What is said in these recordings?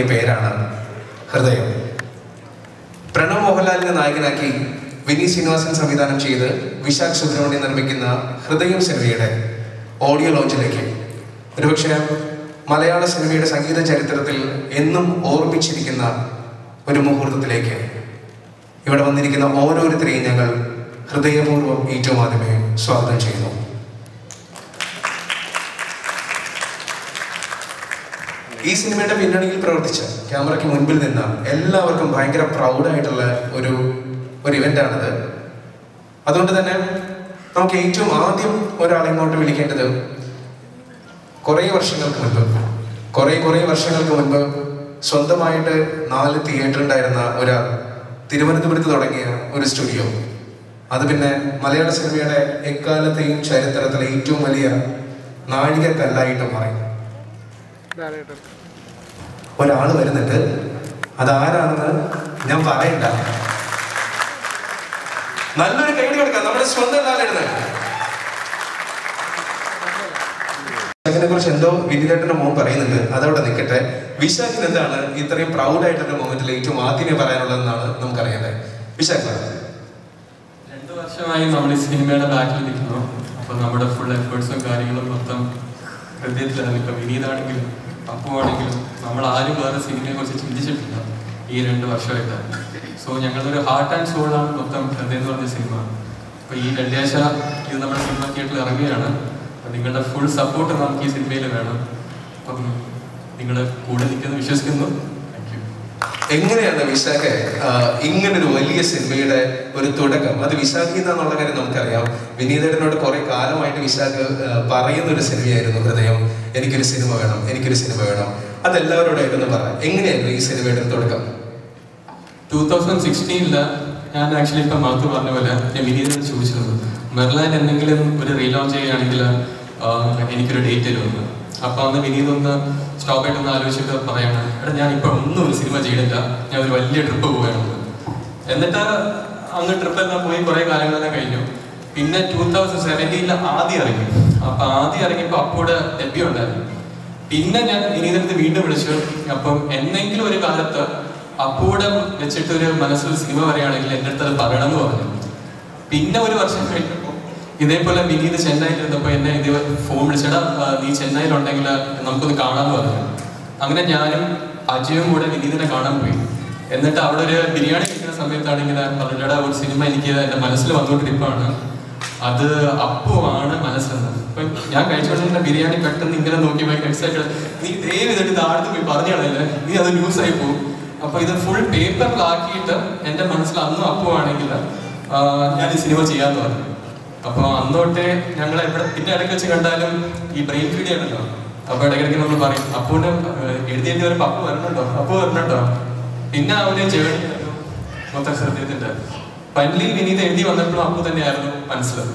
പേരാണ് ഹൃദയം. പ്രണവ് മോഹൻലാലിനെ നായകനാക്കി വിനീത് ശ്രീനിവാസൻ സംവിധാനം ചെയ്ത് വിശാഖ് സുബ്രഹ്മണ്യം നിർമ്മിക്കുന്ന ഹൃദയം സിനിമയുടെ ഓഡിയോ ലോഞ്ചിലേക്ക്, ഒരുപക്ഷെ മലയാള സിനിമയുടെ സംഗീത ചരിത്രത്തിൽ എന്നും ഓർമ്മിച്ചിരിക്കുന്ന ഒരു മുഹൂർത്തത്തിലേക്ക് ഇവിടെ വന്നിരിക്കുന്ന ഓരോരുത്തരെയും ഞങ്ങൾ ഹൃദയപൂർവ്വം ഏറ്റവും ആദ്യമേ സ്വാഗതം ചെയ്യുന്നു. ഈ സിനിമയുടെ പിന്നണിയിൽ പ്രവർത്തിച്ച, ക്യാമറയ്ക്ക് മുൻപിൽ നിന്ന എല്ലാവർക്കും ഭയങ്കര പ്രൗഡായിട്ടുള്ള ഒരു ഇവൻ്റാണിത്. അതുകൊണ്ട് തന്നെ നമുക്ക് ഏറ്റവും ആദ്യം ഒരാളെ ഇങ്ങോട്ട് വിളിക്കേണ്ടത് കുറേ വർഷങ്ങൾക്ക് മുൻപ് സ്വന്തമായിട്ട് 4 തിയേറ്റർ ഉണ്ടായിരുന്ന ഒരാൾ തിരുവനന്തപുരത്ത് തുടങ്ങിയ ഒരു സ്റ്റുഡിയോ, അത് പിന്നെ മലയാള സിനിമയുടെ എക്കാലത്തെയും ചരിത്രത്തിലെ ഏറ്റവും വലിയ നാഴികക്കല്ലായിട്ട് മാറി. ഒരാൾ വരുന്നുണ്ട്, അതാരാണെന്ന് ഞാൻ പറയണ്ട. നല്ലൊരു കൈ കൊടുക്കാം, നമ്മുടെ സ്വന്തം ലാലേട്ടനെ. കുറിച്ച് എന്തോ വിനീതേട്ടന്റെ മോൻ പറയുന്നുണ്ട്, അതവിടെ നിൽക്കട്ടെ. വിശാഖിന് എന്താണ് ഇത്രയും പ്രൗഡായിട്ടുള്ള മൊമെന്റിൽ ഏറ്റവും ആദ്യമേ പറയാനുള്ളതെന്നാണ് നമുക്കറിയാതെ. വിശാഖ്, 2 വർഷമായി നമ്മൾ ഈ സിനിമയുടെ ബാക്കിൽ നിൽക്കുന്നു. അപ്പൊ നമ്മുടെ ഫുൾ എഫേർട്സും കാര്യങ്ങളും മൊത്തം ഹൃദയത്തിലാണ്. ഇപ്പൊ വിനീതാണെങ്കിലും അപ്പു ആണെങ്കിലും നമ്മൾ ആരും വേറെ സിനിമയെ കുറിച്ച് ചിന്തിച്ചിട്ടില്ല ഈ 2 വർഷമായിട്ട്. സോ ഞങ്ങളൊരു ഹാർട്ട് ആൻഡ് സോളാണ് മൊത്തം ഹൃദയം എന്ന് പറഞ്ഞ സിനിമ. അപ്പൊ ഈ വെള്ളിയാഴ്ച ഇത് നമ്മുടെ സിനിമ തിയേറ്ററിൽ ഇറങ്ങുകയാണ്. നിങ്ങളുടെ ഫുൾ സപ്പോർട്ട് നമുക്ക് ഈ സിനിമയിൽ വേണം. അപ്പം നിങ്ങളുടെ കൂടെ നിൽക്കുന്നു വിശ്വസിക്കുന്നു. എങ്ങനെയാണ് വിശാഖ് ഇങ്ങനൊരു വലിയ സിനിമയുടെ ഒരു തുടക്കം? അത് വിശാഖിന്നുള്ള കാര്യം നമുക്കറിയാം. വിനീതേട്ടനോട് കുറെ കാലമായിട്ട് വിശാഖ് പറയുന്ന ഒരു സിനിമയായിരുന്നു ഹൃദയം. എനിക്കൊരു സിനിമ വേണം. അതെല്ലാവരോടായിട്ടൊന്ന് പറയാം, എങ്ങനെയായിരുന്നു ഈ സിനിമയുടെ തുടക്കം? 2016 ഞാൻ ആക്ച്വലി ഇപ്പം മാത്തു പറഞ്ഞ പോലെ ഞാൻ വിനീതനോട് ചോദിച്ചിരുന്നു, മെർലാൻ എന്തെങ്കിലും ഒരു റീലോഞ്ച് ചെയ്യുകയാണെങ്കിൽ എനിക്കൊരു ഡേറ്റ് തരുമെന്ന്. അപ്പൊ അന്ന് വിനീത് ഒന്ന് സ്റ്റോപ്പായിട്ടൊന്ന് ആലോചിച്ചിട്ട് പറയണം, എടാ ഞാനിപ്പോൾ ഒന്നും ഒരു സിനിമ ചെയ്തില്ല, ഞാൻ ഒരു വലിയ ട്രിപ്പ് പോവുകയാണെന്ന്. എന്നിട്ട് അന്ന് ട്രിപ്പെല്ലാം പോയി കുറെ കാലങ്ങളെല്ലാം കഴിഞ്ഞു. പിന്നെ 2017 ആദ്യം ഇറങ്ങി. അപ്പൊ ആദ്യം ഇറങ്ങിയപ്പോൾ അപ്പോടെ ഡെബ്യൂ ഉണ്ടായിരുന്നു. പിന്നെ ഞാൻ വിനീതനടുത്ത് വീണ്ടും വിളിച്ചു. അപ്പം എന്തെങ്കിലും ഒരു കാലത്ത് അപ്പോടെ വെച്ചിട്ട് ഒരു മനസ്സിൽ സിനിമ പറയുകയാണെങ്കിൽ എൻ്റെ അടുത്ത് അത് പറയണമെന്ന് പറഞ്ഞു. പിന്നെ ഒരു വർഷം കഴിഞ്ഞപ്പോൾ ഇതേപോലെ വിനീത് ചെന്നൈയിലിരുന്നപ്പോൾ എന്നെ ഇതേ ഫോൺ വിളിച്ചടാ നീ ചെന്നൈയിലുണ്ടെങ്കിൽ നമുക്കൊന്ന് കാണാമെന്ന് പറഞ്ഞു. അങ്ങനെ ഞാനും അജയും കൂടെ വിനീതിനെ കാണാൻ പോയി. എന്നിട്ട് അവിടെ ഒരു ബിരിയാണി കഴിക്കുന്ന സമയത്താണ് ഇങ്ങനെ പറഞ്ഞടാ ഒരു സിനിമ എനിക്ക് എൻ്റെ മനസ്സിൽ വന്നുകൊണ്ടിരിപ്പാണ്, അത് അപ്പുവാണ് മനസ്സെന്ന്. അപ്പൊ ഞാൻ കഴിച്ചുകൊണ്ടിരുന്ന ബിരിയാണി പെട്ടെന്ന് ഇങ്ങനെ നോക്കി ഭയങ്കര എക്സൈറ്റഡ്, നീ ദയവ് ചെയ്തിട്ട് ഇത് ആടുത്ത് പോയി പറഞ്ഞാണല്ലേ, നീ അത് ന്യൂസായി പോകും. അപ്പൊ ഇത് ഫുൾ പേപ്പറിലാക്കിയിട്ട് എൻ്റെ മനസ്സിൽ അന്നും അപ്പുവാണെങ്കിൽ ഞാൻ ഈ സിനിമ ചെയ്യാന്ന് പറഞ്ഞു. അപ്പൊ അന്നോട്ടെ ഞങ്ങൾ എവിടെ പിന്നെ ഇടയ്ക്ക് വെച്ച് കണ്ടാലും ഈ ബ്രെയിൻ ഫീഡ് ചെയ്യണല്ലോ. അപ്പൊ ഇടയ്ക്കിടയ്ക്ക് നമ്മൾ പറയും അപ്പൂന്റെ എഴുതി വരുമ്പോൾ അപ്പു വരണുണ്ടോ. പിന്നെ അവര് ജേണി മൊത്തം ഹൃദയത്തിന്റെ പല്ലി വിനീത് എഴുതി വന്നപ്പോഴും അപ്പു തന്നെയായിരുന്നു മനസ്സിലത്.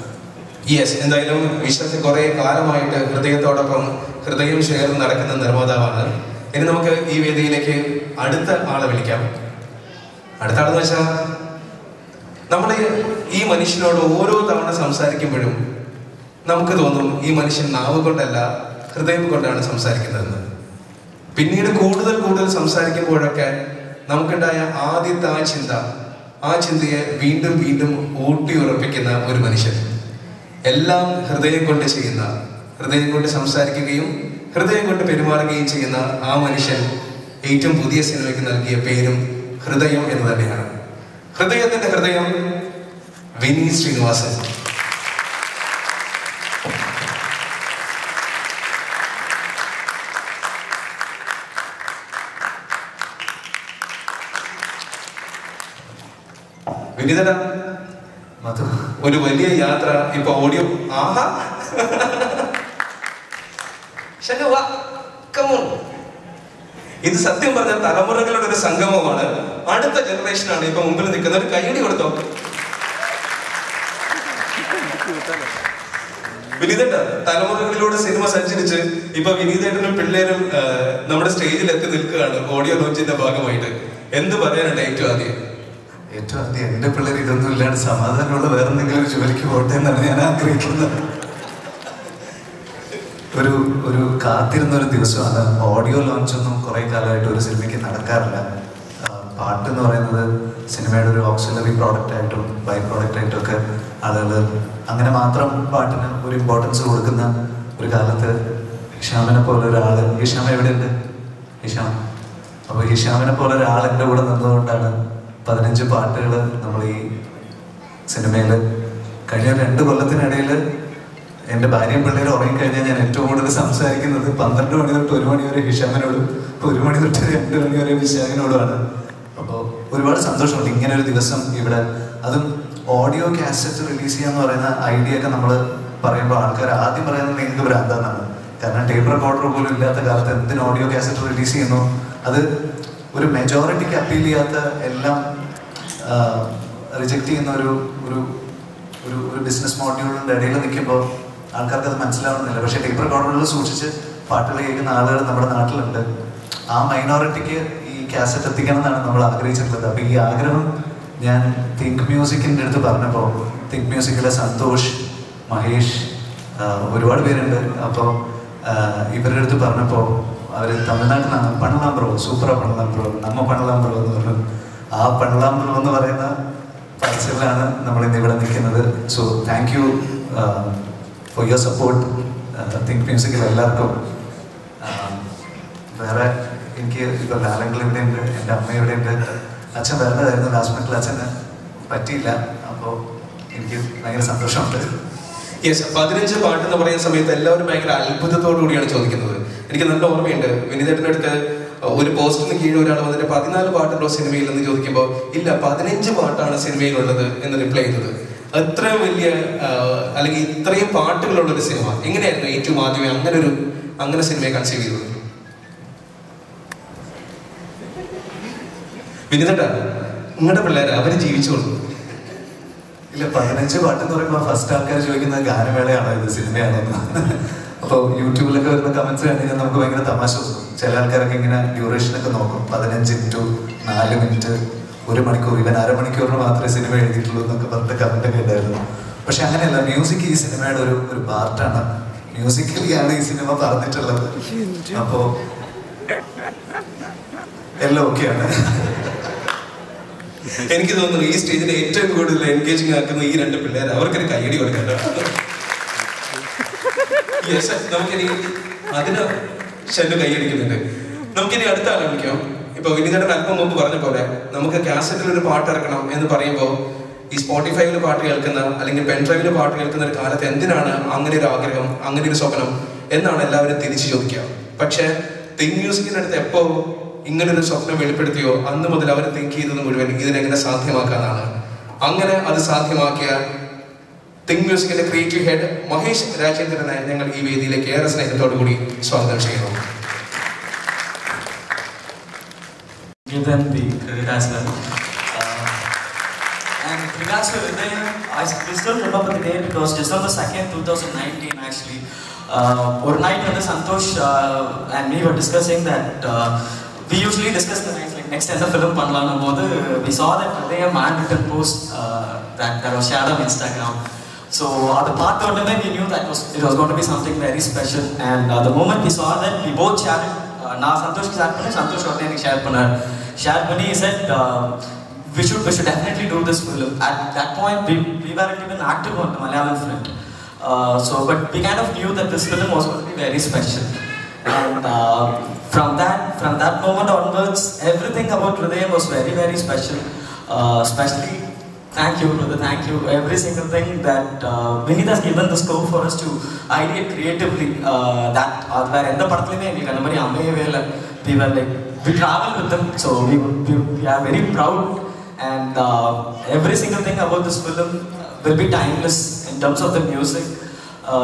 യെസ്, എന്തായാലും വിശ്വസിച്ച് കുറെ കാലമായിട്ട് ഹൃദയത്തോടൊപ്പം ഹൃദയം ചേർന്ന് നടക്കുന്ന നിർമ്മാതാവാണ്. ഇനി നമുക്ക് ഈ വേദിയിലേക്ക് അടുത്ത ആളെ വിളിക്കാം. അടുത്ത ആളെന്ന് വെച്ചാൽ നമ്മൾ ഈ മനുഷ്യനോട് ഓരോ തവണ സംസാരിക്കുമ്പോഴും നമുക്ക് തോന്നും ഈ മനുഷ്യൻ നാവ് കൊണ്ടല്ല ഹൃദയം കൊണ്ടാണ് സംസാരിക്കുന്നതെന്ന്. പിന്നീട് കൂടുതൽ സംസാരിക്കുമ്പോഴൊക്കെ നമുക്കുണ്ടായ ആദ്യത്തെ ആ ചിന്തയെ വീണ്ടും ഊട്ടി ഉറപ്പിക്കുന്ന ഒരു മനുഷ്യൻ. എല്ലാം ഹൃദയം കൊണ്ട് സംസാരിക്കുകയും ഹൃദയം കൊണ്ട് പെരുമാറുകയും ചെയ്യുന്ന ആ മനുഷ്യൻ ഏറ്റവും പുതിയ സിനിമയ്ക്ക് നൽകിയ പേരും ഹൃദയം എന്ന് തന്നെയാണ്. ഹൃദയത്തിന്റെ ഹൃദയം വിനീത് ശ്രീനിവാസൻ. വിനീതന ഒരു വലിയ യാത്ര ഇപ്പൊ ഓഡിയോ. ആഹാ, ഇത് സത്യം പറഞ്ഞ തലമുറകളുടെ ഒരു സംഗമമാണ്. അടുത്ത ജനറേഷനാണ് ഇപ്പൊ മുമ്പിൽ നിൽക്കുന്ന. ഒരു കൈയടി കൊടുത്തോ വിനീതേട്ട. തലമുറകളിലൂടെ സിനിമ സഞ്ചരിച്ച് ഇപ്പൊ വിനീതേട്ടനും പിള്ളേരും നമ്മുടെ സ്റ്റേജിൽ എത്തി നിൽക്കുകയാണ് ഓഡിയോ ലോഞ്ചിന്റെ ഭാഗമായിട്ട്. എന്ത് പറയാനുണ്ട് ഏറ്റവും ആദ്യം എന്റെ പിള്ളേർ ഇതൊന്നും ഇല്ലാണ്ട് സമാധാനമുള്ള വേറെ എന്തെങ്കിലും ഒരു ജോലിക്ക് പോട്ടെ എന്നാണ് ഞാൻ ആഗ്രഹിക്കുന്നത്. ഒരു കാത്തിരുന്ന ഒരു ദിവസമാണ്. ഓഡിയോ ലോഞ്ചൊന്നും കുറേ കാലമായിട്ട് ഒരു സിനിമയ്ക്ക് നടക്കാറില്ല. പാട്ട് എന്ന് പറയുന്നത് സിനിമയുടെ ഒരു ഓക്സിലറി പ്രോഡക്റ്റായിട്ടും ബൈ പ്രോഡക്റ്റായിട്ടും ഒക്കെ ആളുകൾ അങ്ങനെ മാത്രം പാട്ടിന് ഒരു ഇമ്പോർട്ടൻസ് കൊടുക്കുന്ന ഒരു കാലത്ത് ഹിഷാമിനെ പോലെ ഒരാൾ, ഹിഷാം എവിടെയുണ്ട്? ഹിഷാം. അപ്പോൾ ഹിഷാമിനെ പോലെ ഒരാൾ എൻ്റെ കൂടെ നിന്നതുകൊണ്ടാണ് 15 പാട്ടുകൾ നമ്മൾ ഈ സിനിമയിൽ കഴിഞ്ഞ 2 കൊല്ലത്തിനിടയിൽ എൻ്റെ ഭാര്യയും പിള്ളേരും ഉറങ്ങിക്കഴിഞ്ഞാൽ ഞാൻ ഏറ്റവും കൂടുതൽ സംസാരിക്കുന്നത് 12 മണി തൊട്ട് 1 മണി വരെ ഹിഷാമിനോടും 1 മണി തൊട്ട് 2 മണി വരെ വിശാഖിനോടുമാണ്. അപ്പോൾ ഒരുപാട് സന്തോഷമുണ്ട് ഇങ്ങനെ ഒരു ദിവസം ഇവിടെ. അതും ഓഡിയോ കാസറ്റ് റിലീസ് ചെയ്യാന്ന് പറയുന്ന ഐഡിയ ഒക്കെ നമ്മൾ പറയുമ്പോൾ ആൾക്കാർ ആദ്യം പറയുന്നത് നിങ്ങൾക്ക് ഭ്രാന്താന്നാണ്. കാരണം ടേപ്പ് റെക്കോർഡർ പോലും ഇല്ലാത്ത കാലത്ത് എന്തിന് ഓഡിയോ കാസറ്റ് റിലീസ് ചെയ്യുന്നു? അത് ഒരു മെജോറിറ്റിക്ക് അപ്പീൽ ചെയ്യാത്ത എല്ലാം റിജക്റ്റ് ചെയ്യുന്ന ഒരു ഒരു ഒരു ഒരു ബിസിനസ് മോഡ്യൂളിൻ്റെ ഇടയിൽ നിൽക്കുമ്പോൾ ആൾക്കാർക്ക് അത് മനസ്സിലാവുന്നില്ല. പക്ഷേ ടേപ്പ് റെക്കോർഡറിൽ സൂക്ഷിച്ച് പാട്ടുകൾ കേൾക്കുന്ന ആളുകൾ നമ്മുടെ നാട്ടിലുണ്ട്. ആ മൈനോറിറ്റിക്ക് ഈ കാസറ്റ് എത്തിക്കണം എന്നാണ് നമ്മൾ ആഗ്രഹിച്ചിട്ടുള്ളത്. അപ്പോൾ ഈ ആഗ്രഹം ഞാൻ തിങ്ക് മ്യൂസിക്കിൻ്റെ അടുത്ത് പറഞ്ഞപ്പോൾ, തിങ്ക് മ്യൂസിക്കിലെ സന്തോഷ്, മഹേഷ്, ഒരുപാട് പേരുണ്ട്. അപ്പോൾ ഇവരുടെ അടുത്ത് പറഞ്ഞപ്പോൾ അവർ തമിഴ്നാട്ടിൽ നിന്നാണ്. പണലാം ബ്രോ, സൂപ്പറാ പണലാം ബ്രോ, നമ്മ പണലാം ബ്രോ എന്ന് പറഞ്ഞു. ആ പണലാം ബ്രോ എന്ന് പറയുന്ന പാർസലിലാണ് നമ്മളിന്ന് ഇവിടെ നിൽക്കുന്നത്. So thank you for your support Think മ്യൂസിക്കിൽ എല്ലാവർക്കും. വേറെ എനിക്ക് ഇപ്പോൾ ലാലങ്ങൾ ഇവിടെ ഉണ്ട്, എൻ്റെ അമ്മ ഇവിടെ ഉണ്ട്. അച്ഛൻ വരേണ്ടതായിരുന്നു, ലാസ്റ്റ് മിനിറ്റിൽ അച്ഛന് പറ്റിയില്ല. അപ്പോൾ എനിക്ക് ഭയങ്കര സന്തോഷമുണ്ട്. യെസ്, 15 പാട്ട് എന്ന് പറയുന്ന സമയത്ത് എല്ലാവരും ഭയങ്കര അത്ഭുതത്തോടു കൂടിയാണ് ചോദിക്കുന്നത്. എനിക്ക് നല്ല ഓർമ്മയുണ്ട്, വിനീതേട്ടൻ്റെ അടുത്ത് ഒരു പോസ്റ്ററിന് കീഴിൽ ഒരാൾ വന്നിട്ട് 14 പാട്ടുണ്ടോ സിനിമയിൽ എന്ന് ചോദിക്കുമ്പോൾ ഇല്ല 15 പാട്ടാണ് സിനിമയിലുള്ളത് എന്ന് റിപ്ലൈ ചെയ്തത്. അത്രയും വലിയ അല്ലെങ്കിൽ ഇത്രയും പാട്ടുകളുള്ളൊരു സിനിമ എങ്ങനെയായിരുന്നു ഏറ്റവും ആദ്യമേ അങ്ങനെ സിനിമയെ കൺസീവ് ചെയ്തത്? വിനീതേട്ടാ, നിങ്ങളുടെ പിള്ളേർ അവര് ജീവിച്ചോളൂ. ഇല്ല, 15 പാട്ടെന്ന് പറയുമ്പോൾ ഫസ്റ്റ് ആൾക്കാർ ചോദിക്കുന്നത് ഗാനമേളയാണോ ഇത് സിനിമയാണോ? അപ്പോൾ യൂട്യൂബിലൊക്കെ വരുന്ന കമന്റ്സ് കണ്ടുകഴിഞ്ഞാൽ നമുക്ക് ഭയങ്കര തമാശ തോന്നും. ചില ആൾക്കാരൊക്കെ ഇങ്ങനെ ഡ്യൂറേഷനൊക്കെ നോക്കും, 15 to 4 മിനിറ്റ്, 1 മണിക്കൂർ, ഇവൻ അരമണിക്കൂറിന് മാത്രമേ സിനിമ എഴുതിയിട്ടുള്ളൂ എന്നൊക്കെ പറഞ്ഞിട്ട് കമന്റൊക്കെ ഉണ്ടായിരുന്നു. പക്ഷെ അങ്ങനെയല്ല, മ്യൂസിക് ഈ സിനിമയുടെ ഒരു പാർട്ടാണ്. മ്യൂസിക്കലിയാണ് ഈ സിനിമ പറഞ്ഞിട്ടുള്ളത്. അപ്പോൾ എല്ലാം ഓക്കെയാണ്. എനിക്ക് തോന്നുന്നു ഈ സ്റ്റേജിൽ ഏറ്റവും കൂടുതൽ എൻഗേജിങ് ആക്കുന്ന ഈ 2 പിള്ളേർ, അവർക്കൊരു കൈയടി കൊടുക്കണ്ട. നമുക്കിനി അതിന് ശല്യം കൈയടിക്കുന്നുണ്ട്. നമുക്കിനി അടുത്ത ആലോചിക്കാം. ഇപ്പൊ വിനീതേട്ടൻ അല്പം മുമ്പ് പറഞ്ഞ പോലെ നമുക്ക് കാസറ്റിൽ ഒരു പാട്ട് ഇറക്കണം എന്ന് പറയുമ്പോൾ ഈ സ്പോട്ടിഫൈയിൽ പാട്ട് കേൾക്കുന്ന അല്ലെങ്കിൽ പെൻഡ്രൈവിൽ പാട്ട് കേൾക്കുന്ന ഒരു കാലത്ത് എന്തിനാണ് അങ്ങനെ ഒരു ആഗ്രഹം, അങ്ങനെ ഒരു സ്വപ്നം എന്നാണ് എല്ലാവരും തിരിച്ചു ചോദിക്കുക. പക്ഷെ തിങ്ക് മ്യൂസിക്കിന്റെ അടുത്ത് എപ്പോ ഇങ്ങനൊരു സ്വപ്നം വെളിപ്പെടുത്തിയോ അന്ന് മുതൽ അവർ തിങ്ക് ചെയ്തത് മുഴുവൻ ഇതിനെങ്ങനെ സാധ്യമാക്കാനാണ്. അങ്ങനെ അത് സാധ്യമാക്കിയ തിങ്ക് മ്യൂസിക്കിന്റെ ക്രിയേറ്റീവ് ഹെഡ് മഹേഷ് രാജേന്ദ്രനെ ഞങ്ങൾ ഈ വേദിയിലേക്ക് ഏറെ സ്നേഹത്തോടു കൂടി സ്വാഗതം ചെയ്യുന്നു. Give them the credit as well. And with regards to Hridayam, I still remember the day because December 2nd, 2019 actually. One night when Santosh and me were discussing that we usually discuss the nights like next time the film pannalam podu we saw that Hridayam handwritten post that was shared on Instagram. So at the part of we knew that it was going to be something very special, and the moment we saw that we both shared it. Na Santosh ki share panna, Santosh orne ni share panni. He said we should definitely do this film. At that point we weren't even active on the Malayalam front. But we kind of knew that this film was going to be very special. And from that moment onwards, everything about Hridayam was very, very special. Especially, thank you, brother, thank you. Every single thing that Vineet has given the scope for us to ideate creatively. Where in the we travel with them, so we are very proud. And every single thing about this film will be timeless in terms of the music.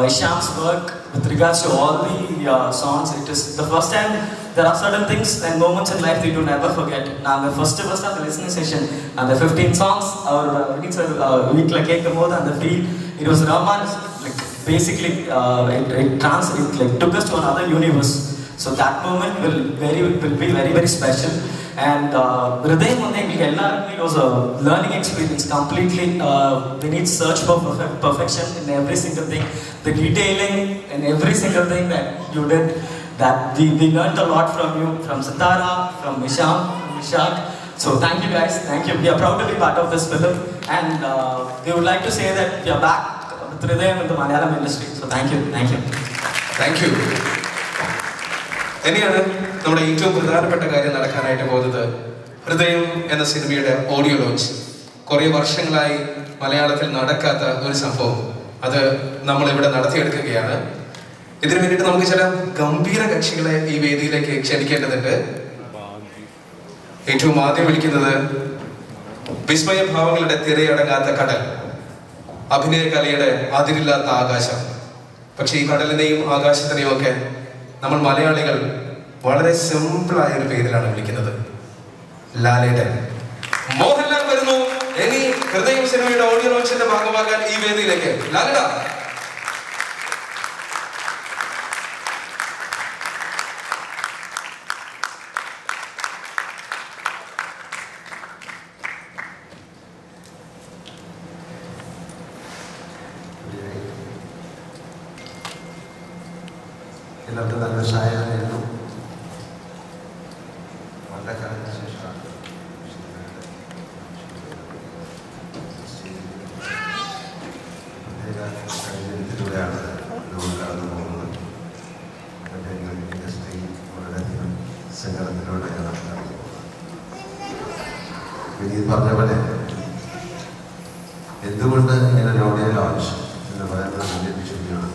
Isham's work with regards to all the songs, it is the first time. There are certain things and moments in life that you never forget. Now the first of the listening session and the 15 songs our week like and the feel, it was Rahman, like basically it took us to another universe. So that moment will be very, very special. And Hridayam it was a learning experience completely. We need search for perfection in every single thing. The detailing in every single thing that you did, that we learned a lot from you, from Sitara, from Isham, from Vishak. So thank you guys, thank you. We are proud to be part of this film, and we would like to say that we are back with Hridayam in the Malayalam industry. So thank you, thank you. Thank you. ഇനിയാണ് നമ്മുടെ ഏറ്റവും പ്രധാനപ്പെട്ട കാര്യം നടക്കാനായിട്ട് പോകുന്നത്. ഹൃദയം എന്ന സിനിമയുടെ ഓഡിയോ ലോഞ്ച്. കുറേ വർഷങ്ങളായി മലയാളത്തിൽ നടക്കാത്ത ഒരു സംഭവം, അത് നമ്മളിവിടെ നടത്തിയെടുക്കുകയാണ്. ഇതിനു വേണ്ടിയിട്ട് നമുക്ക് ചില ഗംഭീര കക്ഷികളെ ഈ വേദിയിലേക്ക് ക്ഷണിക്കേണ്ടതുണ്ട്. ഏറ്റവും ആദ്യം വിളിക്കുന്നത് വിസ്മയ ഭാവങ്ങളുടെ തിരയടങ്ങാത്ത കടൽ, അഭിനയ കലയുടെ അതിരില്ലാത്ത ആകാശം. പക്ഷെ ഈ കടലിനെയും ആകാശത്തിനെയും ഒക്കെ നമ്മൾ മലയാളികൾ വളരെ സിമ്പിളായ ഒരു പേരിലാണ് വിളിക്കുന്നത്. ലാലേട്ടൻ. മോഹൻലാൽ വരുന്നു ഇനി ഹൃദയം സിനിമയുടെ ഓഡിയോ ലോഞ്ചിന്റെ ഭാഗമാകാൻ ഈ വേദിയിലേക്ക്. ലാലേട്ട. എല്ലാവർക്കും നല്ല സായാഹ്നമായിരുന്നു. വളരെ കാലത്തിന് ശേഷമാണ് പ്രത്യേക സാഹചര്യത്തിലൂടെയാണ് നമ്മൾ കടന്നു പോകുന്നത്. ഇൻഡസ്ട്രി വളരെയധികം സങ്കടത്തിലൂടെയാണ് കടന്നു പോകുന്നത്. വിനീത് പറഞ്ഞ പോലെ എന്തുകൊണ്ട് ഇങ്ങനെ ഒരു ഓഡിയോ ലോഞ്ച് എന്ന് പറയുന്നത് വലിയ വിഷയമാണ്.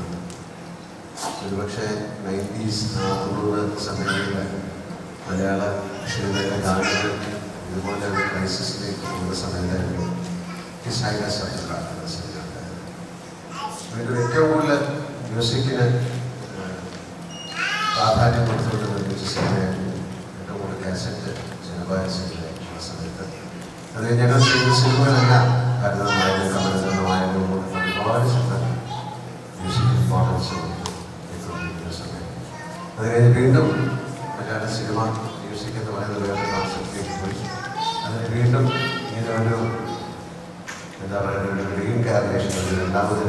ഒരുപക്ഷെ 90s 90 സമയങ്ങളിൽ മലയാള സിനിമയിലെ ഗാനങ്ങൾ ഇതുപോലെ ഒരു ക്രൈസിസിലേക്ക് പോകുന്ന സമയത്തായിരുന്നു ഹിസ് ഹൈനസ് എന്ന സിനിമ ഉണ്ടായത്. ഏറ്റവും കൂടുതൽ മ്യൂസിക്കിന് പ്രാധാന്യം കൊടുത്തുകൊണ്ട് നിർമ്മിച്ച സിനിമയായിരുന്നു ഏറ്റവും കൂടുതൽ കാസറ്റ് ജനമായ സിനിമയായിട്ടുള്ള സമയത്ത്. അത് ഞങ്ങൾ സിനിമകളെല്ലാം ഭരതമായാലും കമലചന്ദ്രമായാലും ഒരുപാട് സിനിമകൾ മ്യൂസിക് ഇമ്പോർട്ടൻസ് അത് കഴിഞ്ഞ് വീണ്ടും മലയാള സിനിമ മ്യൂസിക് എന്ന് പറയുന്നത് വേറെ കോൺസെപ്റ്റിലേക്ക് പോയി. അതിന് വീണ്ടും ഇങ്ങനെ ഒരു എന്താ പറയുക ഒരു റീഇൻകാർനേഷൻ, ഒരു രണ്ടാമത്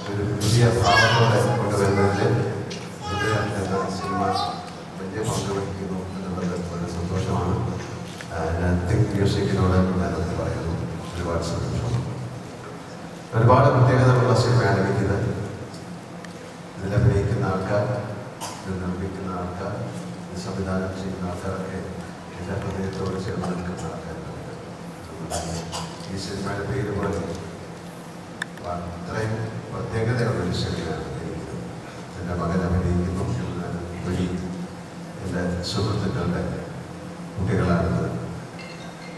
ഒരു പുതിയ ഭാവത്തോടെ കൊണ്ടുവരുന്നതിൽ ഹൃദയം എന്ന സിനിമ വലിയ പങ്ക് വഹിക്കുന്നു എന്നുള്ളത് വളരെ സന്തോഷമാണ്. ഞാൻ തിങ്ക് മ്യൂസിക്കിനോട് ഞാനത് പറയുന്നു. ഒരുപാട് സന്തോഷം. ഒരുപാട് പ്രത്യേകതകളുള്ള സിനിമയാണ് എനിക്കിത്. ഇതിൽ അഭിനയിക്കുന്ന ആൾക്കാർ, നിർമ്മിക്കുന്ന ആൾക്കാർ, സംവിധാനം ചെയ്യുന്ന ആൾക്കാരൊക്കെ എല്ലാ ഹൃദയത്തോട് ചേർന്ന് നിൽക്കുന്ന ആൾക്കാരുണ്ട്. ഈ സിനിമയുടെ പേര് പോലെ അത്രയും പ്രത്യേകതയുള്ളൊരു സിനിമയാണ് എനിക്ക്. എൻ്റെ മകൻ അഭിനയിക്കുന്നു. വഴി എൻ്റെ സുഹൃത്തുക്കളുടെ കുട്ടികളാണ്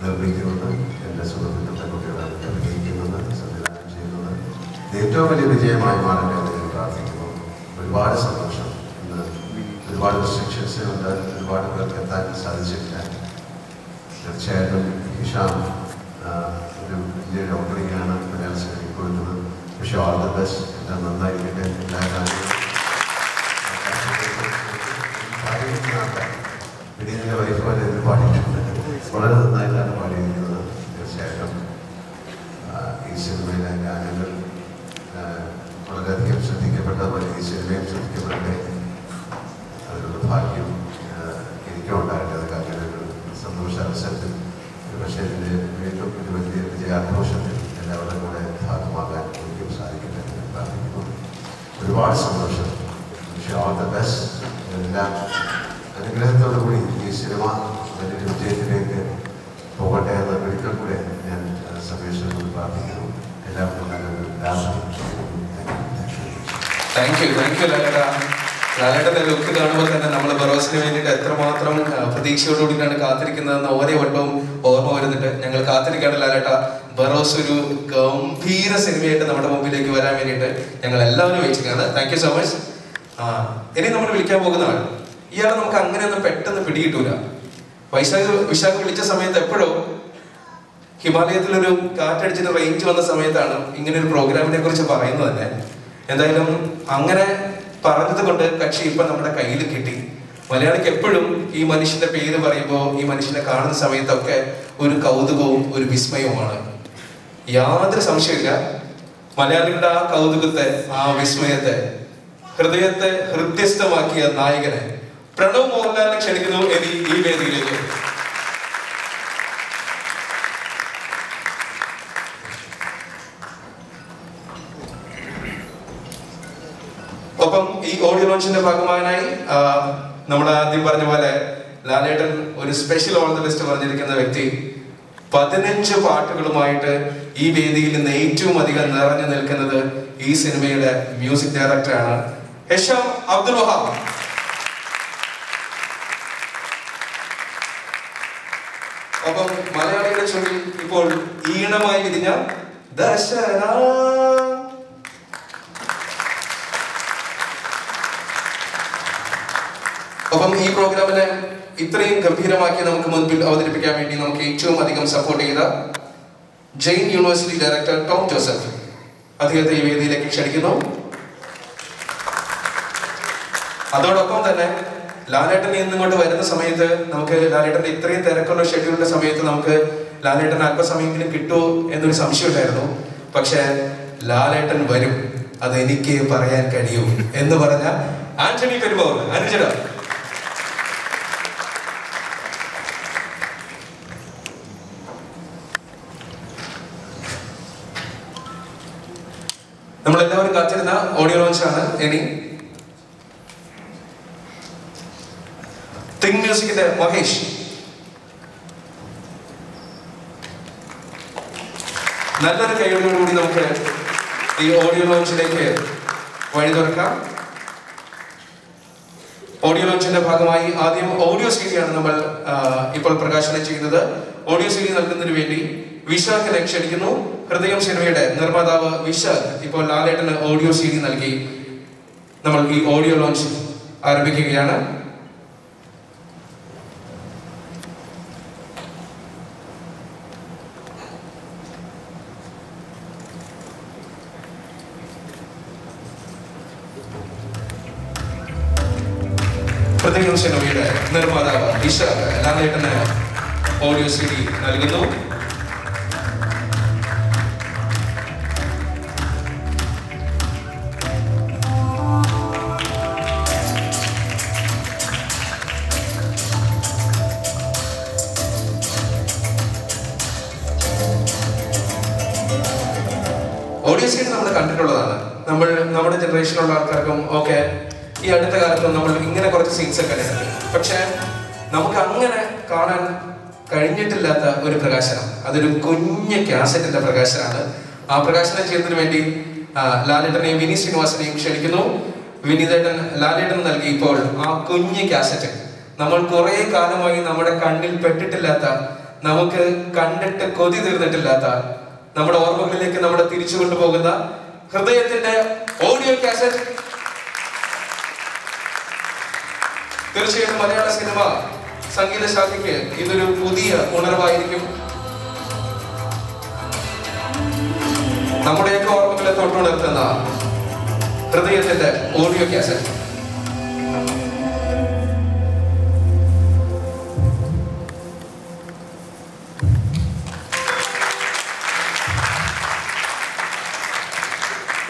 നിർമ്മിക്കുന്നത്. എൻ്റെ സുഹൃത്തുക്കളുടെ കുട്ടികളാണ് അഭിനയിക്കുന്നത്, സംവിധാനം ചെയ്യുന്നത്. ഏറ്റവും വലിയ വിജയമായി മാറട്ടെ എന്ന് ഞാൻ പ്രാർത്ഥിക്കുന്നു. ഒരുപാട് സന്തോഷം. ഒരുപാട് റെസ്ട്രിക്ഷൻസ് ഉണ്ട്, ഒരുപാട് പേർക്ക് എത്താൻ സാധിച്ചിട്ടില്ല. തീർച്ചയായിട്ടും ഹിഷാം ഒരു വലിയൊരു ഓപ്പണിംഗാണ് മലയാള സിനിമയ്ക്ക് കൊടുത്തത്. പക്ഷേ ഓൾ ദ ബെസ്റ്റ്, എല്ലാം നന്നായിരിക്കട്ടെ. എല്ലാ വിനീതിൻ്റെ വൈഫ് പോലെ ഇത് പാടിയിട്ടുണ്ട്. വളരെ നന്നായിട്ടാണ് പാടിയിരിക്കുന്നത്. തീർച്ചയായിട്ടും ഈ സിനിമയിലെ ഗാനങ്ങൾ വളരെയധികം ശ്രദ്ധിക്കപ്പെട്ടതുപോലെ ഈ സിനിമയും ശ്രദ്ധിക്കപ്പെടട്ടെ. അതിനുള്ള ഭാഗ്യം എനിക്കും ഉണ്ടാകേണ്ടത്. കാരണം ഒരു സന്തോഷ അവസരത്തിൽ പക്ഷേ ഇതിൻ്റെ വീണ്ടും ഒരു വലിയ വിജയാഘോഷത്തിൽ എല്ലാവരുടെയും കൂടെ ഭാഗമാകാൻ എനിക്കും സാധിക്കട്ടെ എന്ന് പ്രാർത്ഥിക്കുന്നു. ഒരുപാട് സന്തോഷം. പക്ഷേ ഓൾ ദ ബെസ്റ്റ്. എല്ലാം അനുഗ്രഹത്തോടു കൂടി ഈ സിനിമ വലിയൊരു വിജയത്തിലേക്ക് പോകട്ടെ എന്ന് ഒരിക്കൽ കൂടെ ഞാൻ സമീക്ഷയോട് പ്രാർത്ഥിക്കുന്നു. എല്ലാവർക്കും നല്ലൊരു രാത്രി. താങ്ക് യു ലാലേട്ട. ലാലേട്ടൻ്റെ ലുക്ക് കാണുമ്പോൾ തന്നെ നമ്മൾ ബറോസിന് വേണ്ടിയിട്ട് എത്രമാത്രം പ്രതീക്ഷയോടുകൂടിയാണ് കാത്തിരിക്കുന്നതെന്ന് ഓരോ വട്ടവും ഓർമ്മ വരുന്നുണ്ട്. ഞങ്ങൾ കാത്തിരിക്കുകയാണ് ലാലേട്ട. ബറോസ് ഒരു ഗംഭീര സിനിമയായിട്ട് നമ്മുടെ മുമ്പിലേക്ക് വരാൻ വേണ്ടിയിട്ട് ഞങ്ങൾ എല്ലാവരും വെച്ചിരിക്കുകയാണ്. Thank you so much. ഇനി നമ്മൾ വിളിക്കാൻ പോകുന്ന ആൾ, ഇയാളെ നമുക്ക് അങ്ങനെയൊന്നും പെട്ടെന്ന് പിടികിട്ടൂല. വിശാഖ വിളിച്ച സമയത്ത് എപ്പോഴോ ഹിമാലയത്തിലൊരു കാറ്റടിച്ചിട്ട് റേഞ്ച് വന്ന സമയത്താണ് ഇങ്ങനെ ഒരു പ്രോഗ്രാമിനെ കുറിച്ച് പറയുന്നത് തന്നെ. എന്തായാലും അങ്ങനെ പറഞ്ഞത് കൊണ്ട് കക്ഷി ഇപ്പൊ നമ്മുടെ കയ്യിൽ കിട്ടി. മലയാളിക്ക് എപ്പോഴും ഈ മനുഷ്യന്റെ പേര് പറയുമ്പോൾ, ഈ മനുഷ്യനെ കാണുന്ന സമയത്തൊക്കെ ഒരു കൗതുകവും ഒരു വിസ്മയവുമാണ്. യാതൊരു സംശയമില്ല, മലയാളികളുടെ ആ കൗതുകത്തെ, ആ വിസ്മയത്തെ, ഹൃദയത്തെ ഹൃദ്യസ്ഥമാക്കിയ നായകനെ പ്രണവ് മോഹൻലാലിനെ ക്ഷണിക്കുന്നു ഈ വേദിയിലേക്ക്. ഒപ്പം ഈ ഓഡിയോ ലോഞ്ചിന്റെ ഭാഗമാനായി നമ്മൾ ആദ്യം പറഞ്ഞ പോലെ ലാലേട്ടൻ ഒരു സ്പെഷ്യൽ ഓൾ ദി ബെസ്റ്റ് പറഞ്ഞിരിക്കുന്ന വ്യക്തി 15 പാട്ടുകളുമായിട്ട് ഈ വേദിയിൽ നിന്ന് ഏറ്റവും അധികം നിറഞ്ഞു നിൽക്കുന്നത് ഈ സിനിമയുടെ മ്യൂസിക് ഡയറക്ടറാണ് ഹിഷാം അബ്ദുൽ വഹാബ്. ഒപ്പം മലയാളികളുടെ ചുണ്ടിൽ ഇപ്പോൾ ഈണമായി വിരിഞ്ഞ ദശന. ഒപ്പം ഈ പ്രോഗ്രാമിനെ ഇത്രയും ഗംഭീരമാക്കി നമുക്ക് മുൻപിൽ അവതരിപ്പിക്കാൻ വേണ്ടി നമുക്ക് ഏറ്റവും അധികം സപ്പോർട്ട് ചെയ്ത ജെയിൻ യൂണിവേഴ്സിറ്റി ഡയറക്ടർ ടോം ജോസഫ്, അദ്ദേഹത്തെ ഈ വേദിയിലേക്ക് ക്ഷണിക്കുന്നു. അതോടൊപ്പം തന്നെ ലാലേട്ടൻ ഇന്നിങ്ങോട്ട് വരുന്ന സമയത്ത് നമുക്ക് ലാലേട്ടന്റെ ഇത്രയും തിരക്കുള്ള ഷെഡ്യൂളിന്റെ സമയത്ത് നമുക്ക് ലാലേട്ടൻ അല്പസമയമെങ്കിലും കിട്ടുമോ എന്നൊരു സംശയം ഉണ്ടായിരുന്നു. പക്ഷെ ലാലേട്ടൻ വരും, അത് എനിക്ക് പറയാൻ കഴിയൂ എന്ന് പറഞ്ഞ ആന്റണി പെരുമ്പാവൂർ. അനുജന നമ്മളെല്ലാവരും കാത്തിരുന്ന ഓഡിയോ ലോഞ്ചാണ് ഇനി. തിങ് മ്യൂസിക്കിന്റെ മഹേഷ്. നല്ലൊരു കൈയോടുകൂടി നമുക്ക് ഈ ഓഡിയോ ലോഞ്ചിലേക്ക് വഴി തുറക്കാം. ഓഡിയോ ലോഞ്ചിന്റെ ഭാഗമായി ആദ്യം ഓഡിയോ സീഡിയാണ് നമ്മൾ ഇപ്പോൾ പ്രകാശനം ചെയ്യുന്നത്. ഓഡിയോ സീഡി നൽകുന്നതിന് വേണ്ടി വിശാഖിനെ ക്ഷണിക്കുന്നു. ഹൃദയം സിനിമയുടെ നിർമ്മാതാവ് വിശാഖ് ഇപ്പോൾ ലാലേട്ടന് ഓഡിയോ സീഡി നൽകി നമ്മൾ ഈ ഓഡിയോ ലോഞ്ച് ആരംഭിക്കുകയാണ്. ഹൃദയം സിനിമയുടെ നിർമ്മാതാവ് വിശാഖ് ലാലേട്ടന് ഓഡിയോ സീഡി നൽകുന്നു. ഓഡിയോ സീഡി നമ്മൾ കണ്ടിട്ടുള്ളതാണ്. നമ്മുടെ ജനറേഷനിലുള്ള ആൾക്കാർക്കും ഒക്കെ ഈ അടുത്ത കാലത്തും നമ്മൾ ഇങ്ങനെ കുറച്ച് സീൻസ് ഒക്കെ കണ്ടിട്ടുണ്ട്. പക്ഷെ നമുക്ക് അങ്ങനെ കാണാൻ കഴിഞ്ഞിട്ടില്ലാത്ത ഒരു പ്രകാശനം, അതൊരു കുഞ്ഞ് കാസറ്റിന്റെ പ്രകാശനമാണ്. ആ പ്രകാശനം ചെയ്യുന്നതിന് വേണ്ടി ലാലേട്ടനെയും വിനി ശ്രീനിവാസനെയും ക്ഷണിക്കുന്നു. വിനീതേട്ടൻ ലാലേട്ടൻ നൽകി ഇപ്പോൾ ആ കുഞ്ഞ് കാസറ്റ്, നമ്മൾ കുറെ കാലമായി നമ്മുടെ കണ്ണിൽ പെട്ടിട്ടില്ലാത്ത, നമുക്ക് കണ്ടിട്ട് കൊതി തീർന്നിട്ടില്ലാത്ത, നമ്മുടെ ഓർമ്മകളിലേക്ക് നമ്മളെ തിരിച്ചു കൊണ്ടുപോകുന്ന ഹൃദയത്തിന്റെ ഓഡിയോ കാസറ്റ്. തീർച്ചയായിട്ടും മലയാള സിനിമ സംഗീത ശാഖയ്ക്ക് ഇതൊരു പുതിയ ഉണർവായിരിക്കും. നമ്മുടെയൊക്കെ ഓർമ്മകളെ തൊട്ടുണർത്തുന്ന ഹൃദയത്തിന്റെ ഓഡിയോ കാസറ്റ്.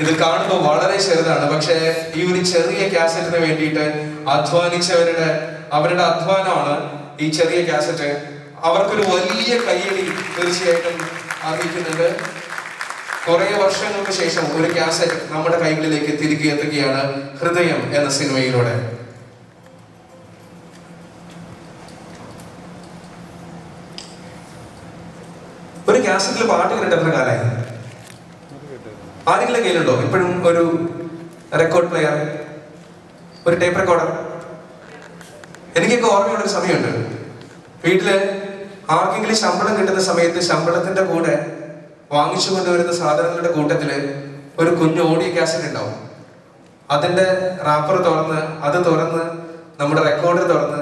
ഇത് കാണുമ്പോൾ വളരെ ചെറുതാണ്, പക്ഷെ ഈ ഒരു ചെറിയ കാസറ്റിന് വേണ്ടിയിട്ട് അവരുടെ അധ്വാനമാണ് ഈ ചെറിയ കാസറ്റ്. അവർക്കൊരു വലിയ കയ്യടി തീർച്ചയായിട്ടും അറിയിക്കുന്നുണ്ട്. കുറെ വർഷങ്ങൾക്ക് ശേഷം ഒരു കാസറ്റ് നമ്മുടെ കൈകളിലേക്ക് തിരികെ എത്തുകയാണ് ഹൃദയം എന്ന സിനിമയിലൂടെ. ഒരു കാസറ്റിൽ പാട്ട് കേട്ടിട്ട് എത്ര കാലമായി? ആരെങ്കിലും കയ്യിലുണ്ടോ ഇപ്പോഴും ഒരു റെക്കോർഡ് പ്ലെയർ, ഒരു ടേപ്പ് റെക്കോർഡർ? എനിക്കൊക്കെ ഓർമ്മയുള്ളൊരു സമയമുണ്ട്, വീട്ടില് ആർക്കെങ്കിലും ശമ്പളം കിട്ടുന്ന സമയത്ത് ശമ്പളത്തിന്റെ കൂടെ വാങ്ങിച്ചു കൊണ്ടുവരുന്ന സാധനങ്ങളുടെ കൂട്ടത്തില് ഒരു കുഞ്ഞു ഓഡിയോ കാസറ്റ് ഉണ്ടാവും. അതിന്റെ റാപ്പർ തുറന്ന് നമ്മുടെ റെക്കോർഡർ തുറന്ന്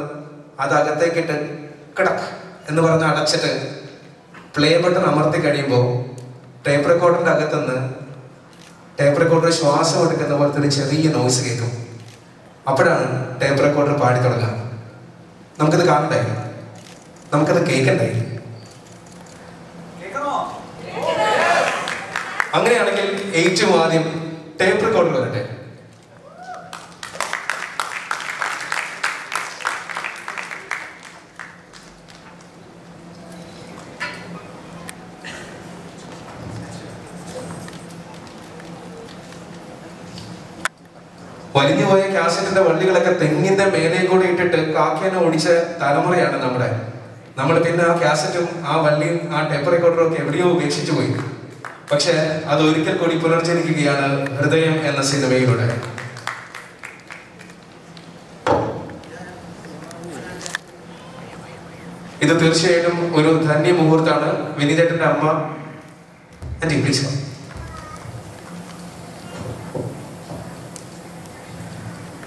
അത് അകത്തേക്കിട്ട് കിടക്ക് എന്ന് പറഞ്ഞ് അടച്ചിട്ട് പ്ലേ ബട്ടൺ അമർത്തി കഴിയുമ്പോൾ ടേപ്പ് റെക്കോർഡറിന്റെ അകത്തുനിന്ന് ടേപ്പ് റെക്കോർഡർ ശ്വാസം എടുക്കുന്ന പോലത്തെ ഒരു ചെറിയ നോയ്സ് കേൾക്കും. അപ്പോഴാണ് ടേപ്പ് റെക്കോർഡർ പാടി തുടങ്ങുക. നമുക്കത് കാണണ്ടേ, നമുക്കത് കേൾക്കണ്ടേ? അങ്ങനെയാണെങ്കിൽ ഏറ്റവും ആദ്യം ടേപ്പ് റെക്കോർഡർ വരട്ടെ. വലിഞ്ഞുപോയ കാസറ്റിന്റെ വള്ളികളൊക്കെ തെങ്ങിന്റെ മേലെ കൂടെ ഇട്ടിട്ട് കാക്കേനെ ഓടിച്ച തലമുറയാണ് നമ്മൾ പിന്നെ ആ കാസറ്റും ആ വള്ളിയും ആ ടേപ്പ് റെക്കോർഡറും ഒക്കെ എവിടെയോ ഉപേക്ഷിച്ചു പോയി. പക്ഷെ അത് ഒരിക്കൽ കൂടി പുനർജനിക്കുകയാണ് ഹൃദയം എന്ന സിനിമയിലൂടെ. ഇത് തീർച്ചയായിട്ടും ഒരു ധന്യ മുഹൂർത്തമാണ്. വിനീതേട്ടന്റെ അമ്മ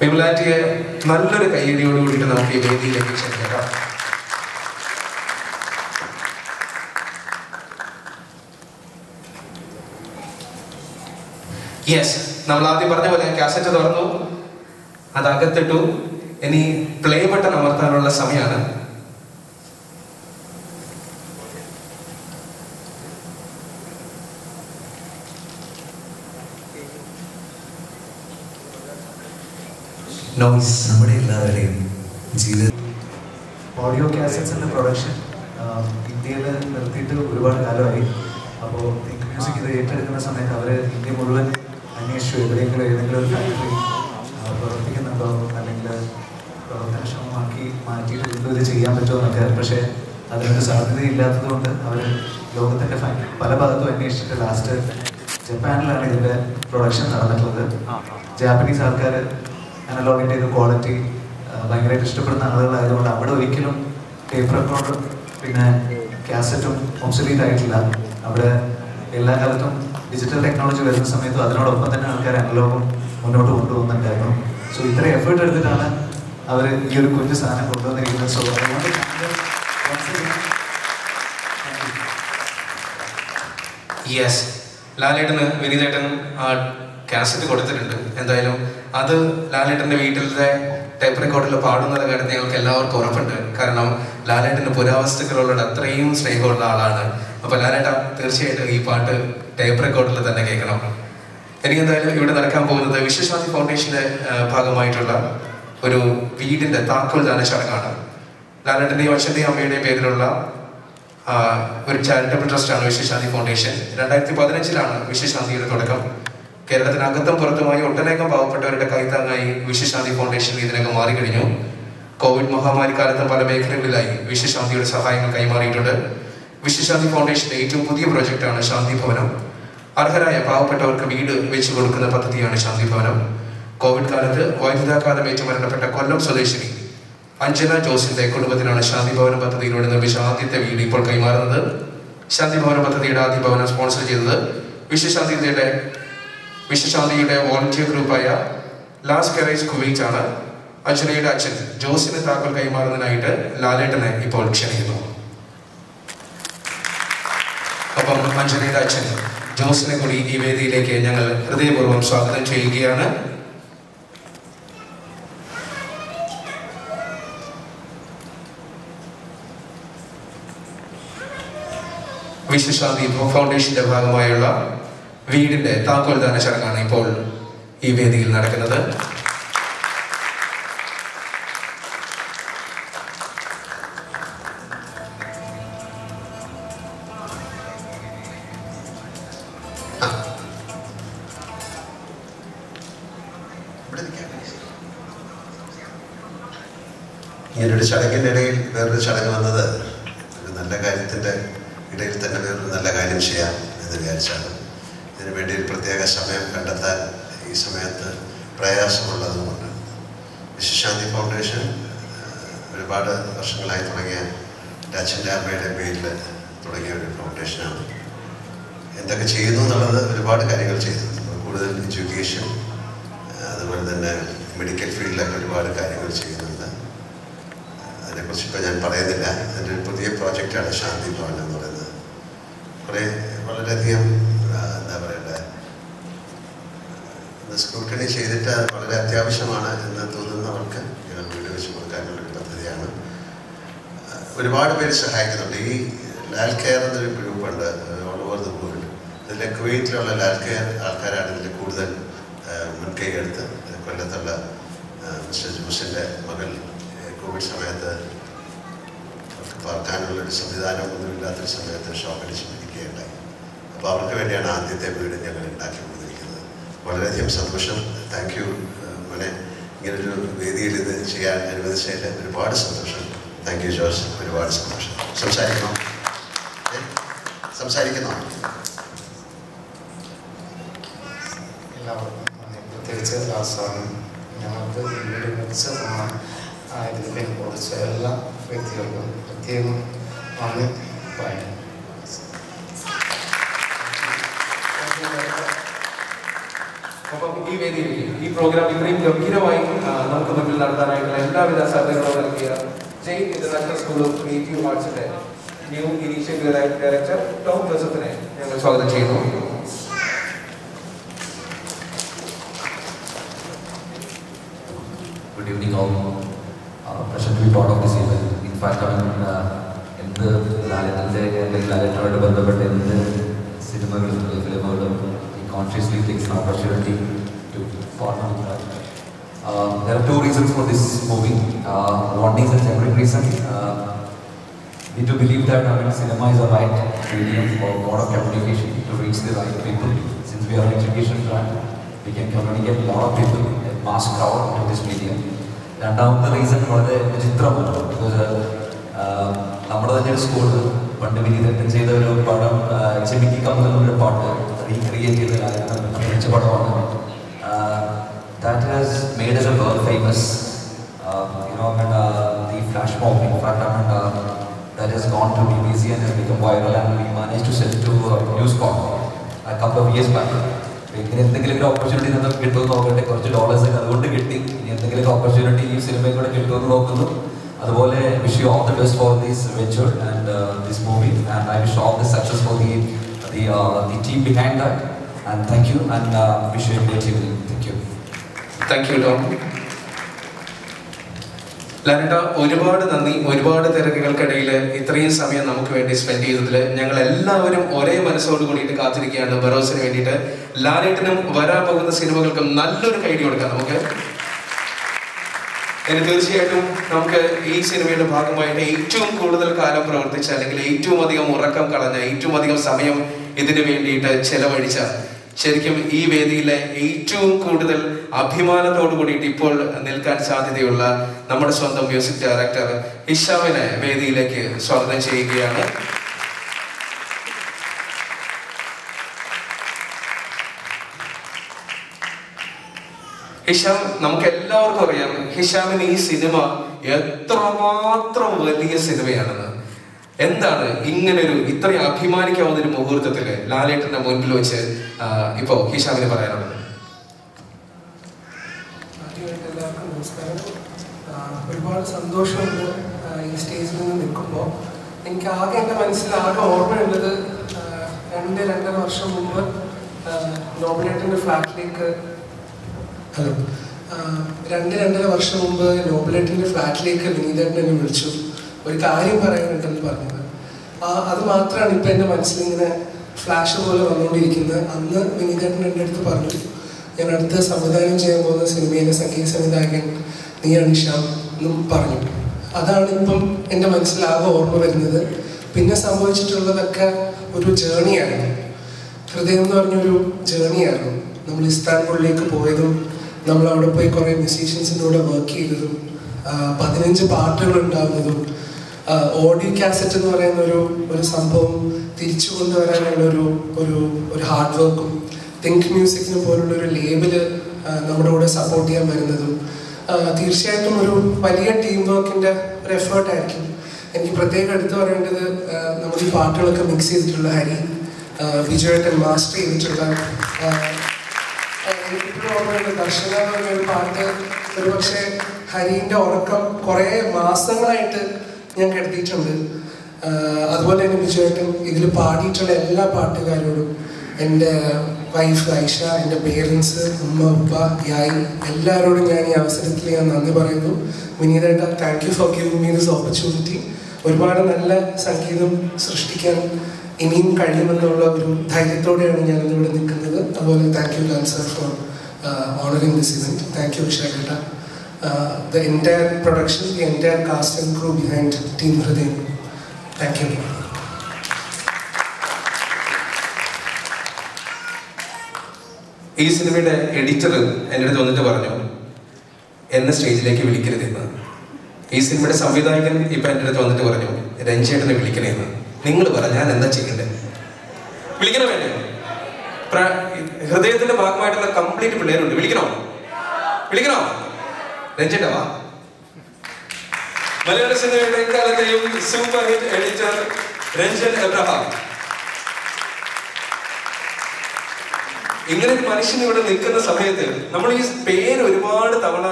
വിമലാറ്റിയെ നല്ലൊരു കയ്യടിയോട് കൂടിയിട്ട് നമുക്ക് ഈ വേദിയിലേക്ക് ക്ഷണിക്കാം. യെസ്, നമ്മൾ ആദ്യം പറഞ്ഞ പോലെ കാസറ്റ് തുറന്നു, അത് അകത്തിട്ടു. ഇനി പ്ലേ ബട്ടൺ അമർത്താനുള്ള സമയമാണ്. നമ്മുടെ എല്ലാവരുടെയും ജീവിതം ഓഡിയോ കാസറ്റ്സിൻ്റെ പ്രൊഡക്ഷൻ ഇന്ത്യയിൽ നിർത്തിയിട്ട് ഒരുപാട് കാലമായി. അപ്പോൾ തിങ്ക് മ്യൂസിക് ഇത് ഏറ്റെടുക്കുന്ന സമയത്ത് അവർ ഇന്ത്യ മുഴുവൻ അന്വേഷിച്ചു എവിടെയെങ്കിലും ഏതെങ്കിലും ഒരു ഫാക്ടറി പ്രവർത്തിക്കുന്നുണ്ടോ അല്ലെങ്കിൽ പ്രവർത്തനക്ഷമമാക്കി മാറ്റിയിട്ട് വീണ്ടും ഇത് ചെയ്യാൻ പറ്റുമോ എന്നൊക്കെ. പക്ഷേ അതിനൊരു സാധ്യതയില്ലാത്തത് കൊണ്ട് അവർ ലോകത്തിൻ്റെ പല ഭാഗത്തും അന്വേഷിച്ചിട്ട് ലാസ്റ്റ് ജപ്പാനിലാണ് ഇതിൻ്റെ പ്രൊഡക്ഷൻ നടന്നിട്ടുള്ളത്. ജാപ്പനീസ് ആൾക്കാർ അനലോഗിൻ്റെ ഇത് ക്വാളിറ്റി ഭയങ്കരമായിട്ട് ഇഷ്ടപ്പെടുന്ന ആളുകളായതുകൊണ്ട് അവിടെ ഒരിക്കലും ടേപ്പ് റെക്കോർഡും പിന്നെ കാസറ്റും ഒബ്സൊലീറ്റ് ആയിട്ടില്ല. അവിടെ എല്ലാ കാലത്തും ഡിജിറ്റൽ ടെക്നോളജി വരുന്ന സമയത്തും അതിനോടൊപ്പം തന്നെ ആൾക്കാർ അനലോഗും മുന്നോട്ട് കൊണ്ടുപോകുന്നുണ്ടായിരുന്നു. സോ ഇത്ര എഫേർട്ട് എടുത്തിട്ടാണ് അവർ ഈ ഒരു കുഞ്ഞു സാധനം കൊണ്ടുവന്നിരിക്കുന്നത്. സോ അതുകൊണ്ട് യെസ്, ലാലേട്ടന് വിനീതേട്ടൻ കാസറ്റ് കൊടുത്തിട്ടുണ്ട്. എന്തായാലും അത് ലാലേട്ടന്റെ വീട്ടിലത്തെ ടേപ്പ് റെക്കോർഡിൽ പാടുന്നത് കാര്യത്തിൽ ഞങ്ങൾക്ക് എല്ലാവർക്കും ഉറപ്പുണ്ട്. കാരണം ലാലേട്ടന് പുരാവസ്തുക്കളോട് അത്രയും സ്നേഹമുള്ള ആളാണ്. അപ്പൊ ലാലേട്ട തീർച്ചയായിട്ടും ഈ പാട്ട് ടേപ്പ് റെക്കോർഡിൽ തന്നെ കേൾക്കണം. എനിക്ക് എന്തായാലും ഇവിടെ നടക്കാൻ പോകുന്നത് വിശ്വശാന്തി ഫൗണ്ടേഷന്റെ ഭാഗമായിട്ടുള്ള ഒരു വീടിന്റെ താക്കോൽ ദാന ചടങ്ങാണ്. ലാലേട്ടന്റെയും അച്ഛന്റെയും അമ്മയുടെയും പേരിലുള്ള ഒരു ചാരിറ്റബിൾ ട്രസ്റ്റാണ് വിശ്വശാന്തി ഫൗണ്ടേഷൻ. 2015 വിശ്വശാന്തിയുടെ തുടക്കം. കേരളത്തിനകത്തും പുറത്തുമായി ഒട്ടനേകം പാവപ്പെട്ടവരുടെ കൈത്താങ്ങായി വിശ്വശാന്തി ഫൗണ്ടേഷൻ ഇതിനകം മാറിക്കഴിഞ്ഞു. കോവിഡ് മഹാമാരി കാലത്ത് പല മേഖലകളിലായി വിശ്വശാന്തിയുടെ സഹായങ്ങൾ കൈമാറിയിട്ടുണ്ട്. വിശ്വശാന്തി ഫൗണ്ടേഷന്റെ ഏറ്റവും പുതിയ പ്രോജക്റ്റാണ് ശാന്തി ഭവനം. അർഹരായ പാവപ്പെട്ടവർക്ക് വീട് വെച്ചു കൊടുക്കുന്ന പദ്ധതിയാണ് ശാന്തി ഭവനം. കോവിഡ് കാലത്ത് വൈദ്യുതാഘാതമേറ്റ് മരണപ്പെട്ട കൊല്ലം സ്വദേശിനി അഞ്ജന ജോസിന്റെ കുടുംബത്തിനാണ് ശാന്തി ഭവനം പദ്ധതിയിലൂടെ നിർമ്മിച്ച ആദ്യത്തെ വീട് ഇപ്പോൾ കൈമാറുന്നത്. ശാന്തി ഭവന പദ്ധതിയുടെ ആദ്യ ഭവനം സ്പോൺസർ ചെയ്തത് വിശ്വശാന്തിയുടെ വോളണ്ടിയർ ഗ്രൂപ്പായ ലാസ് കറേജ് കുവൈറ്റ് ആണ്. അഞ്ജനയുടെ അച്ഛൻ ജോസിന് താക്കോൽ കൈമാറുന്നതിനായിട്ട് ലാലേട്ടനെ ഇപ്പോൾ ക്ഷണിക്കുന്നു. അപ്പം അഞ്ജനയുടെ അച്ഛൻ ജോസിനെ കൂടി ഈ വേദിയിലേക്ക് ഞങ്ങൾ ഹൃദയപൂർവ്വം സ്വാഗതം ചെയ്യുകയാണ്. വിശ്വശാന്തി ഫൗണ്ടേഷന്റെ ഭാഗമായുള്ള വീടിന്റെ താക്കോൽ ദാന ചടങ്ങാണ് ഇപ്പോൾ ഈ വേദിയിൽ നടക്കുന്നത്. ഇങ്ങനൊരു ചടങ്ങിൻ്റെ ഇടയിൽ വേറൊരു ചടങ്ങ് വന്നത് ഒരു നല്ല കാര്യത്തിൻ്റെ ഇടയിൽ തന്നെ വേറൊരു നല്ല കാര്യം ചെയ്യാം എന്ന് വിചാരിച്ചാണ്. ഇതിനു വേണ്ടി ഒരു പ്രത്യേക സമയം കണ്ടെത്താൻ ഈ സമയത്ത് പ്രയാസമുള്ളതുകൊണ്ട് വിശ്വശാന്തി ഫൗണ്ടേഷൻ ഒരുപാട് വർഷങ്ങളായി തുടങ്ങിയ എൻ്റെ അച്ഛൻ്റെ അമ്മയുടെ പേരിൽ തുടങ്ങിയ ഒരു ഫൗണ്ടേഷനാണ്. എന്തൊക്കെ ചെയ്യുന്നു എന്നുള്ളത് ഒരുപാട് കാര്യങ്ങൾ ചെയ്യുന്നു. കൂടുതൽ എഡ്യൂക്കേഷൻ, അതുപോലെ തന്നെ മെഡിക്കൽ ഫീൽഡിലൊക്കെ ഒരുപാട് കാര്യങ്ങൾ ചെയ്യുന്നുണ്ട്. അതിനെക്കുറിച്ച് ഇപ്പോൾ ഞാൻ പറയുന്നില്ല. അതിൻ്റെ ഒരു പുതിയ പ്രോജക്റ്റാണ് ശാന്തി ഭവൻ എന്ന് പറയുന്നത്. കുറേ വളരെയധികം എന്താ പറയണ്ടേ, സ്ക്രൂട്ടണി ചെയ്തിട്ട് അത് വളരെ അത്യാവശ്യമാണ് എന്ന് തോന്നുന്നവർക്ക് ഞങ്ങൾ വീട് വെച്ച് കൊടുക്കാനുള്ളൊരു പദ്ധതിയാണ്. ഒരുപാട് പേര് സഹായിക്കുന്നുണ്ട്. ഈ ലാൽ കെയർ എന്നൊരു ഗ്രൂപ്പുണ്ട് ഓൾ ഓവർ ദ വേൾഡ്. ഇതിലെ കുവൈറ്റിലുള്ള ലാൽ കെയർ ആൾക്കാരാണ് ഇതിൽ കൂടുതൽ മുൻകൈ എടുത്ത്. കൊല്ലത്തുള്ള മിസ്റ്റർ ജോസിൻ്റെ മകൾ കോവിഡ് സമയത്ത് അവർക്ക് പാർക്കാനുള്ളൊരു സംവിധാനമൊന്നും ഇല്ലാത്തൊരു സമയത്ത് ഷോക്കടിച്ച് മരിക്കുകയുണ്ടായി. അപ്പോൾ അവർക്ക് വേണ്ടിയാണ് ആദ്യത്തെ വീട് ഞങ്ങൾ ഉണ്ടാക്കി കൊടുത്തിരിക്കുന്നത്. വളരെയധികം സന്തോഷം. താങ്ക് യു അങ്ങനെ ഇങ്ങനൊരു വേദിയിൽ ഇത് ചെയ്യാൻ അനുവദിച്ചതിൽ ഒരുപാട് സന്തോഷം. താങ്ക് യു ജോസ്, ഒരുപാട് സന്തോഷം. സംസാരിക്കുന്നോ? എല്ലാവർക്കും പ്രത്യേകിച്ച് ദാസാണ് ഞങ്ങൾക്ക് വീട് മികച്ച സമ്മാനം ഇതിന് പേര് കൊടുത്ത എല്ലാ വ്യക്തികൾക്കും പ്രത്യേകം നന്ദി പറയുന്നു. അപ്പം ഈ വേദിയിലേക്ക് ഈ പ്രോഗ്രാം ഇത്രയും ഗംഭീരമായി നമുക്ക് മുന്നിൽ നടത്താനായിട്ടുള്ള എല്ലാവിധ സാധ്യതകളും നൽകിയ Jain International School of Creative ആർട്സിന്റെ ന്യൂ ഇനീഷ്യേറ്റീവ് ഡയറക്ടർ ടോം ജോസഫിനെ ഞങ്ങൾ സ്വാഗതം ചെയ്യുന്നു. Good evening all. Pleasure to be part of this event. In fact, എന്ത് ലാലേട്ടനുമായിട്ട് ബന്ധപ്പെട്ട എന്ത് സിനിമകളും ഫിലിമുകളും he consciously takes an opportunity to partner with that. There are two reasons for this movie. One is a separate reason. We do believe that cinema is a right medium for mode of communication to reach the right people. Since we are an education brand, we can communicate a lot of people, a mass crowd to this medium. രണ്ടാമത്തെ reason വളരെ വിചിത്രമാണ്. Because നമ്മുടെ തന്നെ ഒരു school പണ്ട് വിനീതൻ ചെയ്ത ഒരു പടം ചെമിക്കി കമ്പനിയുടെ പാട്ട് റീക്രിയേറ്റ് ചെയ്ത അഭിനയിച്ച പടമാണ്. That has made us a world famous. The flash mob, in fact, that has gone to BBC and has become viral, and we managed to sell to News Corp a couple of years back. ഇങ്ങനെ എന്തെങ്കിലും ഒരു opportunity നമുക്ക് കിട്ടുമെന്ന് നോക്കട്ടെ, കുറച്ച് dollars അതുകൊണ്ട് കിട്ടി. ഇനി എന്തെങ്കിലും ഓപ്പർച്യൂണിറ്റി ഈ സിനിമയിൽ കൂടെ കിട്ടുമെന്ന് നോക്കുന്നു. അതുപോലെ wish you all the best for this venture and this movie, and I wish all the success four the team behind that, and thank you, and wish you a great evening. Thank you Tom. ലാലേട്ട, ഒരുപാട് നന്ദി. ഒരുപാട് തിരക്കുകൾക്കിടയിൽ ഇത്രയും സമയം നമുക്ക് വേണ്ടി spend ചെയ്തതിൽ ഞങ്ങൾ എല്ലാവരും ഒരേ മനസ്സോട് കൂടിയിട്ട് കാത്തിരിക്കുകയാണ് ബറോസിന് വേണ്ടിയിട്ട്. ലാലേട്ടനും വരാൻ പോകുന്ന സിനിമകൾക്കും നല്ലൊരു കൈഡി കൊടുക്കാം നമുക്ക്. ഇനി തീർച്ചയായിട്ടും നമുക്ക് ഈ സിനിമയുടെ ഭാഗമായിട്ട് ഏറ്റവും കൂടുതൽ കാലം പ്രവർത്തിച്ച, അല്ലെങ്കിൽ ഏറ്റവും അധികം ഉറക്കം കളഞ്ഞ, ഏറ്റവും അധികം സമയം ഇതിനു വേണ്ടിയിട്ട് ചെലവഴിച്ച, ശരിക്കും ഈ വേദിയിലെ ഏറ്റവും കൂടുതൽ അഭിമാനത്തോടു കൂടിയിട്ട് ഇപ്പോൾ നിൽക്കാൻ സാധ്യതയുള്ള നമ്മുടെ സ്വന്തം മ്യൂസിക് ഡയറക്ടർ ഹിഷാമിനെ വേദിയിലേക്ക് സ്വാഗതം ചെയ്യുകയാണ്. ഹിഷാം, നമുക്ക് എല്ലാവർക്കും അറിയാം ഹിഷാമിന് ഈ സിനിമ എത്രമാത്രം വലിയ സിനിമയാണെന്ന്. എന്താണ് ഇങ്ങനൊരു ഇത്രയും അഭിമാനിക്കാവുന്ന ഒരു മുഹൂർത്തത്തില് ലാലേട്ടന്റെ മുൻപിൽ വെച്ച് ഇപ്പോ ഹിഷാമിന് പറയാനുള്ളത്? എല്ലാവർക്കും നമസ്കാരം. ഒരുപാട് സന്തോഷമുണ്ട് ഈ സ്റ്റേജിൽ നിന്ന് നിൽക്കുമ്പോൾ. എനിക്ക് ആകെ എൻ്റെ മനസ്സിൽ ആകെ ഓർമ്മയുള്ളത് 2-2.5 വർഷം മുമ്പ് നോബിലേട്ടൻ്റെ ഫ്ലാറ്റിലേക്ക് 2-2.5 വർഷം മുമ്പ് നോബിലേട്ടൻ്റെ ഫ്ലാറ്റിലേക്ക് വിനീതേട്ടൻ എന്നെ വിളിച്ചു. ഒരു കാര്യം പറയാനുണ്ടെന്ന് പറഞ്ഞത്. അത് മാത്രമാണ് ഇപ്പം എൻ്റെ മനസ്സിലിങ്ങനെ ഫ്ലാഷ് പോലെ വന്നുകൊണ്ടിരിക്കുന്നത്. അന്ന് വിനീതേട്ടൻ എൻ്റെ അടുത്ത് പറഞ്ഞു, ഞാൻ അടുത്ത് സംവിധാനം ചെയ്യാൻ പോകുന്ന സിനിമയിലെ സംഗീത സംവിധായകൻ നീയാണ് ഹിഷാം എന്നും പറഞ്ഞു. അതാണ് ഇപ്പം എൻ്റെ മനസ്സിലാകെ ഓർമ്മ വരുന്നത്. പിന്നെ സംഭവിച്ചിട്ടുള്ളതൊക്കെ ഒരു ജേണിയായിരുന്നു. ഹൃദയം എന്ന് പറഞ്ഞൊരു ജേണിയായിരുന്നു. നമ്മൾ ഇസ്താൻബുളിലേക്ക് പോയതും നമ്മൾ അവിടെ പോയി കുറേ മ്യൂസീഷ്യൻസിൻ്റെ കൂടെ വർക്ക് ചെയ്തതും 15 പാട്ടുകൾ ഉണ്ടാകുന്നതും ഓഡിയോ കാസറ്റ് എന്ന് പറയുന്ന ഒരു സംഭവം തിരിച്ചു കൊണ്ടുവരാനുള്ള ഒരു ഹാർഡ് വർക്കും തിങ്ക് മ്യൂസിക്കിന് പോലുള്ള ഒരു ലേബിള് നമ്മുടെ കൂടെ സപ്പോർട്ട് ചെയ്യാൻ വരുന്നതും തീർച്ചയായിട്ടും ഒരു വലിയ ടീം വർക്കിൻ്റെ ഒരു എഫേർട്ടായിരിക്കും. എനിക്ക് പ്രത്യേകം എടുത്തു പറയേണ്ടത് നമ്മൾ ഈ പാട്ടുകളൊക്കെ മിക്സ് ചെയ്തിട്ടുള്ള ഹരി, വിജയേട്ടൻ മാസ്റ്റർ ചെയ്തിട്ടുള്ള, എനിക്കിപ്പോഴും ഓർമ്മയുണ്ട് ദർശന എന്ന് പറഞ്ഞൊരു പാട്ട്. ഒരു പക്ഷേ ഹരീൻ്റെ ഉറക്കം കുറേ മാസങ്ങളായിട്ട് ഞാൻ കെടുത്തിയിട്ടുണ്ട്. അതുപോലെ തന്നെ വിജയേട്ടൻ ഇതിൽ പാടിയിട്ടുള്ള എല്ലാ പാട്ടുകാരോടും, എൻ്റെ വൈഫ് ഐഷ, എൻ്റെ പേരൻസ്, ഉമ്മ ഉപ്പ യായി, എല്ലാവരോടും ഞാൻ ഈ അവസരത്തിൽ ഞാൻ നന്ദി പറയുന്നു. വിനീതേട്ട, thank you for giving me this opportunity. ഒരുപാട് നല്ല സംഗീതം സൃഷ്ടിക്കാൻ ഇനിയും കഴിയുമെന്നുള്ള ഒരു ധൈര്യത്തോടെയാണ് ഞാൻ ഇന്നിവിടെ നിൽക്കുന്നത്. അതുപോലെ thank you Lal sir for honouring this event. Thank you വിശാഖേട്ട. The entire production, the entire cast and crew behind Team Hridayam. Thank you. ഈ സിനിമയുടെ എഡിറ്റർ എൻ്റെ അടുത്ത് വന്നിട്ട് പറഞ്ഞു, എന്നെ സ്റ്റേജിലേക്ക് വിളിക്കരുതെന്ന്. ഈ സിനിമയുടെ സംവിധായകൻ ഇപ്പൊ എൻ്റെ അടുത്ത് വന്നിട്ട് പറഞ്ഞു, രഞ്ജേട്ടനെ വിളിക്കണേന്ന്. നിങ്ങൾ പറ, ഞാൻ എന്താ ചെയ്യണ്ടേ? വിളിക്കണോ വേണ്ടേ? ഹൃദയത്തിന്റെ ഭാഗമായിട്ടുള്ള കംപ്ലീറ്റ് പിള്ളേരുണ്ട്. വിളിക്കണോ? വിളിക്കണോ? രഞ്ജേട്ടാ വാ. മലയാള സിനിമയുടെ എക്കാലത്തെയും super hit editor Ranjan Abraham. ഇങ്ങനെ ഒരു മനുഷ്യൻ ഇവിടെ നിൽക്കുന്ന സമയത്ത് നമ്മൾ ഈ പേര് ഒരുപാട് തവണ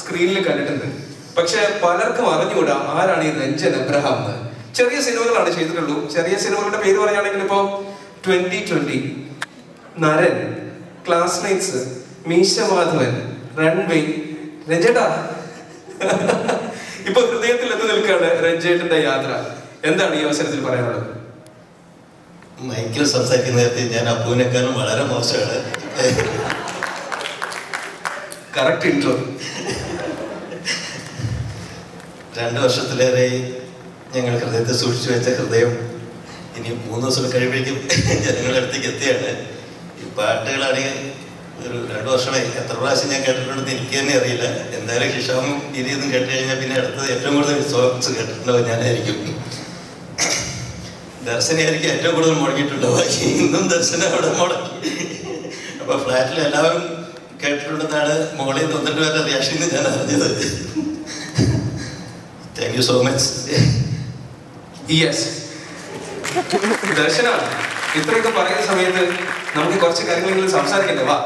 സ്ക്രീനിൽ കണ്ടിട്ടുണ്ട്. പക്ഷെ പലർക്കും അറിഞ്ഞുകൂടാ ആരാണ് ഈ രഞ്ജൻ എബ്രഹാം എന്ന്. ചെറിയ സിനിമകളാണ് ചെയ്തിട്ടുള്ളൂ. ചെറിയ സിനിമകളുടെ പേര് പറയുകയാണെങ്കിൽ ഇപ്പോ 2020, നരൻ, ക്ലാസ്മേറ്റ്സ്, മീശ മാധവൻ, റൺവേ. രഞ്ജേട്ടാ ഇപ്പൊ ഹൃദയത്തിൽ എത്തി നിൽക്കുകയാണ് രഞ്ജേട്ടന്റെ യാത്ര. എന്താണ് ഈ അവസരത്തിൽ പറയാനുള്ളത്? മൈക്കിൽ സംസാരിക്കുന്ന നേരത്തെ ഞാൻ അപ്പുവിനേക്കാളും വളരെ മോശമാണ്. Correct intro. 2 വർഷത്തിലേറെ ഞങ്ങൾ ഹൃദയത്തെ സൂക്ഷിച്ചു വെച്ച ഹൃദയം ഇനി 3 ദിവസം കഴിയുമ്പോഴേക്കും ജനങ്ങളുടെ അടുത്തേക്ക് എത്തിയാണ്. ഈ പാട്ടുകളാണെങ്കിൽ ഒരു 2 വർഷമായി എത്ര പ്രാവശ്യം ഞാൻ കേട്ടിട്ടുണ്ടെന്ന് എനിക്ക് തന്നെ അറിയില്ല. എന്തായാലും ഹിഷാമും ഇരിയൊന്നും കേട്ട് കഴിഞ്ഞാൽ പിന്നെ അടുത്തത് ഏറ്റവും കൂടുതൽ സോങ്സ് കേട്ടിട്ടുണ്ടാവും ഞാനായിരിക്കും. ദർശനയായിരിക്കും ഏറ്റവും കൂടുതൽ മുടങ്ങിയിട്ടുണ്ടാവുക. ഇന്നും ദർശനം അവിടെ മുടങ്ങി. അപ്പൊ ഫ്ലാറ്റിൽ എല്ലാവരും കേട്ടിട്ടുണ്ടെന്നാണ് മുകളിൽ നിന്ന് വന്നിട്ട് വരെ റിയാക്ഷൻ ഞാൻ അറിഞ്ഞത്. Thank you so much. Yes, ദർശനാണ്. ഇത്രയൊക്കെ പറയുന്ന സമയത്ത് നമുക്ക് കുറച്ച് കാര്യങ്ങളെങ്കിലും സംസാരിക്കണ്ടേ? വാ.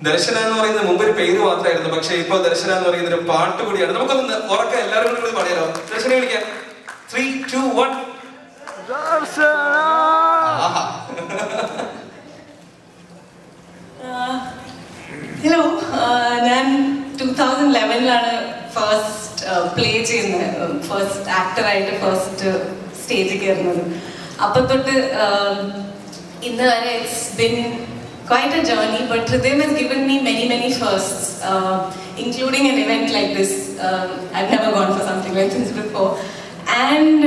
ദർശന എന്ന് പറയുന്നത് മുമ്പ് ഒരു പേര് മാത്രമായിരുന്നു. പക്ഷെ ഇപ്പൊ ദർശന എന്ന് പറയുന്ന ഒരു പാട്ട് കൂടിയാണ്. നമുക്കൊന്ന് ഉറക്കം എല്ലാവരും കൂടി പറയാലോ. ദർശന വിളിക്കാം. 3, 2, 1. ഹലോ, ഞാൻ 2011 ഫസ്റ്റ് പ്ലേ ചെയ്യുന്നത്, ഫസ്റ്റ് ആക്ടറായിട്ട് ഫസ്റ്റ് സ്റ്റേജിൽ കയറുന്നത്. അപ്പൊ തൊട്ട് ഇന്ന് വരെ it's been quite a journey, but Hridayam has given me many firsts, including an event like this. I've never gone for something like this before, and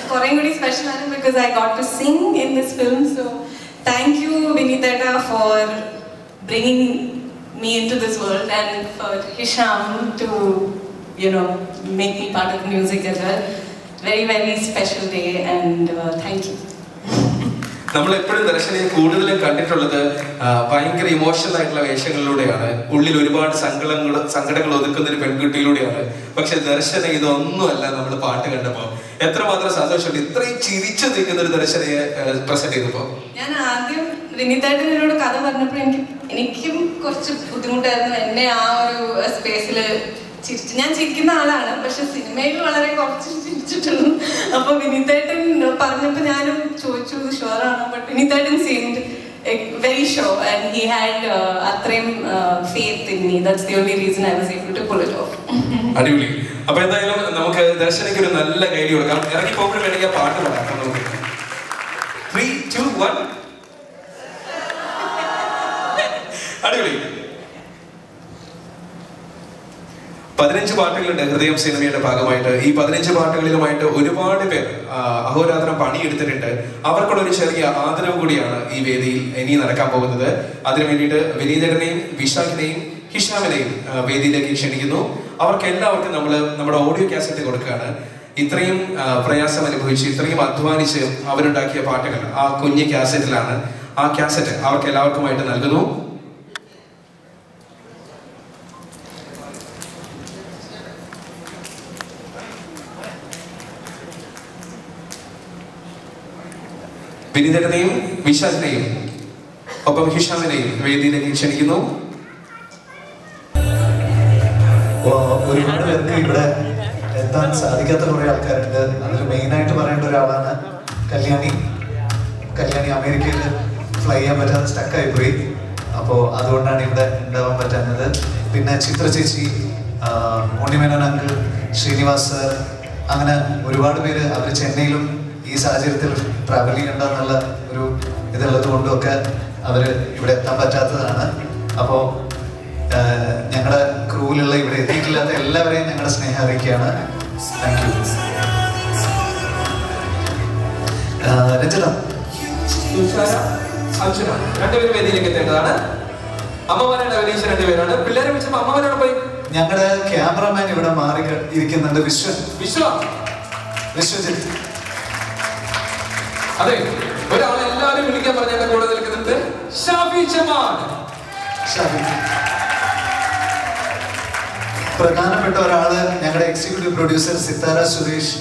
Korengudi special because I got to sing in this film. So thank you Vinitata for bringing me into this world, and for Hisham to make me part of the music as well. Very special day, and thank you. നമ്മൾ എപ്പോഴും ദർശനയെ കൂടുതലും കണ്ടിട്ടുള്ളത് ഭയങ്കര emotional ആയിട്ടുള്ള വേഷങ്ങളിലൂടെയാണ്. ഉള്ളിൽ ഒരുപാട് സങ്കടങ്ങൾ ഒതുക്കുന്ന ഒരു പെൺകുട്ടിയിലൂടെയാണ്. പക്ഷെ ദർശന ഇതൊന്നുമല്ല. നമ്മൾ പാട്ട് കണ്ടപ്പോ എത്രമാത്രം സന്തോഷമുണ്ട്. ഇത്രയും ചിരിച്ചു നിൽക്കുന്ന ഒരു ദർശനയെ പ്രസന്റ് ചെയ്തപ്പോ. ഞാൻ ആദ്യം വിനീതേട്ടനോട് കഥ പറഞ്ഞപ്പോൾ എനിക്കും കുറച്ച് ബുദ്ധിമുട്ടായിരുന്നു. എന്നെ ആ ഒരു സ്പേസില് ഞാൻ ചിരിക്കുന്ന ആളാണ്, പക്ഷെ സിനിമയിൽ വളരെ കുറച്ച് ചിരിച്ചിട്ടുള്ളൂ. അപ്പൊ വിനീതേട്ടൻ പറഞ്ഞപ്പോ ഞാനും ചോദിച്ചു ഷുവറാണോ? ബട്ട് വിനീതേട്ടൻ seemed very sure, and he had അത്രയും faith in me. That's the only reason I was able to pull it off. അടിപൊളി. അപ്പൊ എന്തായാലും നമുക്ക് ദർശനയ്ക്ക് ഒരു നല്ല ഗൈഡ് കൊടുക്കാം. ഇറങ്ങി പോകുമ്പോൾ വേണമെങ്കിൽ ആ പാട്ട് പാടാം. 3, 2, 1. അടിപൊളി. 15 പാട്ടുകളുണ്ട് ഹൃദയം സിനിമയുടെ ഭാഗമായിട്ട്. ഈ 15 പാട്ടുകളിലുമായിട്ട് ഒരുപാട് പേർ അഹോരാത്രം പണിയെടുത്തിട്ടുണ്ട്. അവർക്കുള്ള ഒരു ചെറിയ ആദരവ് കൂടിയാണ് ഈ വേദിയിൽ ഇനി നടക്കാൻ പോകുന്നത്. അതിനു വേണ്ടിയിട്ട് വിനീതനെയും വിശാഖിനെയും ഹിഷാമിനെയും വേദിയിലേക്ക് ക്ഷണിക്കുന്നു. അവർക്ക് എല്ലാവർക്കും നമ്മൾ നമ്മുടെ ഓഡിയോ കാസറ്റ് കൊടുക്കുകയാണ്. ഇത്രയും പ്രയാസം അനുഭവിച്ച് ഇത്രയും അധ്വാനിച്ച് അവരുണ്ടാക്കിയ പാട്ടുകൾ ആ കുഞ്ഞ് കാസറ്റിലാണ്. ആ കാസറ്റ് അവർക്ക് എല്ലാവർക്കുമായിട്ട് നൽകുന്നു. വിനീതനെയും വിശാഖിനെയും ഒപ്പം ഹിഷാമിനെയും വേദിയിലേക്ക് ക്ഷണിക്കുന്നു. ഒരുപാട് പേർക്ക് ഇവിടെ എത്താൻ സാധിക്കാത്ത കുറെ ആൾക്കാരുണ്ട്. അതിൽ മെയിനായിട്ട് പറയേണ്ട ഒരാളാണ് കല്യാണി. അമേരിക്കയിൽ ഫ്ലൈ ചെയ്യാൻ പറ്റാതെ സ്റ്റക്കായി പോയി. അപ്പോൾ അതുകൊണ്ടാണ് ഇവിടെ ഉണ്ടാവാൻ പറ്റാഞ്ഞത്. പിന്നെ ചിത്ര ചേച്ചി, ഉണ്ണിമേനോൻ അങ്കിൾ, ശ്രീനിവാസ് സർ, അങ്ങനെ ഒരുപാട് പേര് അവർ ചെന്നൈയിലും ഈ സാഹചര്യത്തിൽ ട്രാവൽ ചെയ്യേണ്ടെന്നുള്ള ഒരു ഇതുള്ളത് കൊണ്ടുമൊക്കെ അവർ ഇവിടെ എത്താൻ പറ്റാത്തതാണ്. അപ്പോൾ ഞങ്ങളുടെ ക്രൂവിലുള്ള ഇവിടെ എത്തിയിട്ടില്ലാത്ത എല്ലാവരെയും ഞങ്ങളുടെ സ്നേഹം അറിയിക്കുകയാണ്. Thank you. രഞ്ജിത, രണ്ടുപേരും വേദിയിലേക്ക് എത്തേണ്ടതാണ്. അമ്മമാരാണ് അഭിനയിച്ച 2 പേരാണ്. പിള്ളേരെ വെച്ചപ്പോൾ അമ്മമാരോട് പോയി ഞങ്ങളുടെ ക്യാമറമാൻ ഇവിടെ മാറി ഇരിക്കുന്നുണ്ട്, വിശ്വജിത്ത്. അതെ, ഒരാളെല്ലാവരും വിളിക്കാൻ പറഞ്ഞ കൂടെ നിൽക്കുന്നുണ്ട് ഷാഫി ജമാൽ. പ്രധാനപ്പെട്ട ഒരാള് ഞങ്ങളുടെ എക്സിക്യൂട്ടീവ് പ്രൊഡ്യൂസർ സിത്താര സുരേഷ്.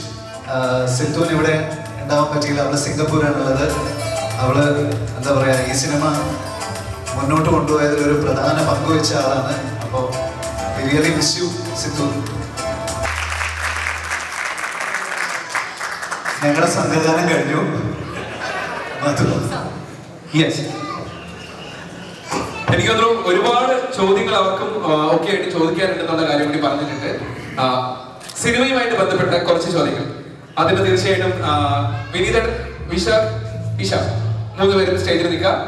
സിത്തുവിന് ഇവിടെ ഉണ്ടാവാൻ പറ്റിയില്ല, അവള് സിംഗപ്പൂരാണുള്ളത്. അവള് എന്താ പറയാ, ഈ സിനിമ മുന്നോട്ട് കൊണ്ടുപോയതിൽ ഒരു പ്രധാന പങ്കുവച്ച ആളാണ്. അപ്പോൾ റിയലി മിസ് യു സിത്തു. ഞങ്ങളുടെ സംഘഗാനം കഴിഞ്ഞു. എനിക്ക് തോന്നുന്നു ഒരുപാട് ചോദ്യങ്ങൾ അവർക്കും ഒക്കെ ആയിട്ട് ചോദിക്കാനുണ്ടെന്നുള്ള കാര്യം കൂടി പറഞ്ഞിട്ടുണ്ട്. സിനിമയുമായിട്ട് ബന്ധപ്പെട്ട കുറച്ച് ചോദ്യങ്ങൾ. അതിന് തീർച്ചയായിട്ടും വിനീതൻ, വിശ 3 പേരും സ്റ്റേജിൽ നിൽക്കാം.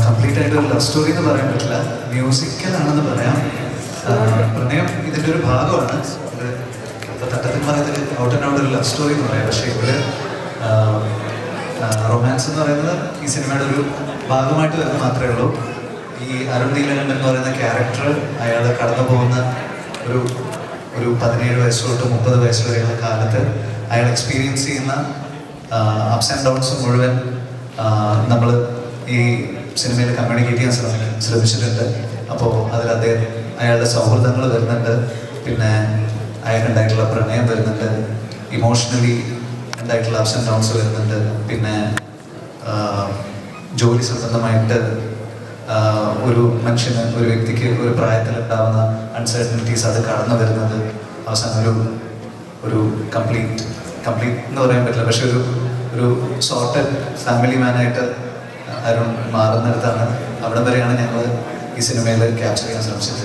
കംപ്ലീറ്റ് ആയിട്ട് ഒരു ലവ് സ്റ്റോറി എന്ന് പറയാൻ പറ്റില്ല, മ്യൂസിക്കൽ ആണെന്ന് പറയാം. പ്രണയം ഇതിൻ്റെ ഒരു ഭാഗമാണ്. ഇത് തട്ടത്തിൽ പറയുന്നത് ഔട്ട് ആൻഡ് ഔട്ട് ഒരു ലവ് സ്റ്റോറി എന്ന് പറയാം. പക്ഷേ ഇവിടെ റൊമാൻസ് എന്ന് പറയുന്നത് ഈ സിനിമയുടെ ഒരു ഭാഗമായിട്ട് വരുന്നത് മാത്രമേ ഉള്ളൂ. ഈ അരുൺ നീലകണ്ഠൻ എന്ന് പറയുന്ന ക്യാരക്ടർ അയാൾ കടന്നു പോകുന്ന ഒരു 17 വയസ്സ് തൊട്ട് 30 വയസ്സ് വരെയുള്ള കാലത്ത് അയാൾ എക്സ്പീരിയൻസ് ചെയ്യുന്ന അപ്സ് ആൻഡ് ഡൗൺസ് മുഴുവൻ നമ്മൾ ഈ സിനിമയിൽ കമ്മ്യൂണിക്കേറ്റ് ചെയ്യാൻ ശ്രമിച്ചിട്ടുണ്ട്. അപ്പോൾ അതിൽ അയാളുടെ സൗഹൃദങ്ങൾ വരുന്നുണ്ട്, പിന്നെ അയാൾക്കുണ്ടായിട്ടുള്ള പ്രണയം വരുന്നുണ്ട്, ഇമോഷണലി ഉണ്ടായിട്ടുള്ള അപ്സ് ആൻഡ് ഡൗൺസ് വരുന്നുണ്ട്, പിന്നെ ജോലി സംബന്ധമായിട്ട് ഒരു മനുഷ്യന്, ഒരു വ്യക്തിക്ക് ഒരു പ്രായത്തിലുണ്ടാവുന്ന അൺസർട്ടനിറ്റീസ് അത് കടന്നു വരുന്നത് അവസാനം ഒരു കംപ്ലീറ്റ് എന്ന് പറയാൻ പറ്റില്ല, പക്ഷെ ഒരു സോർട്ടഡ് ഫാമിലി മാനായിട്ട് അരുൺ മാറുന്നിടത്താണ്. അവിടെ വരെയാണ് ഞങ്ങൾ ഈ സിനിമയിൽ ക്യാപ്ചർ ചെയ്യാൻ ശ്രമിച്ചത്.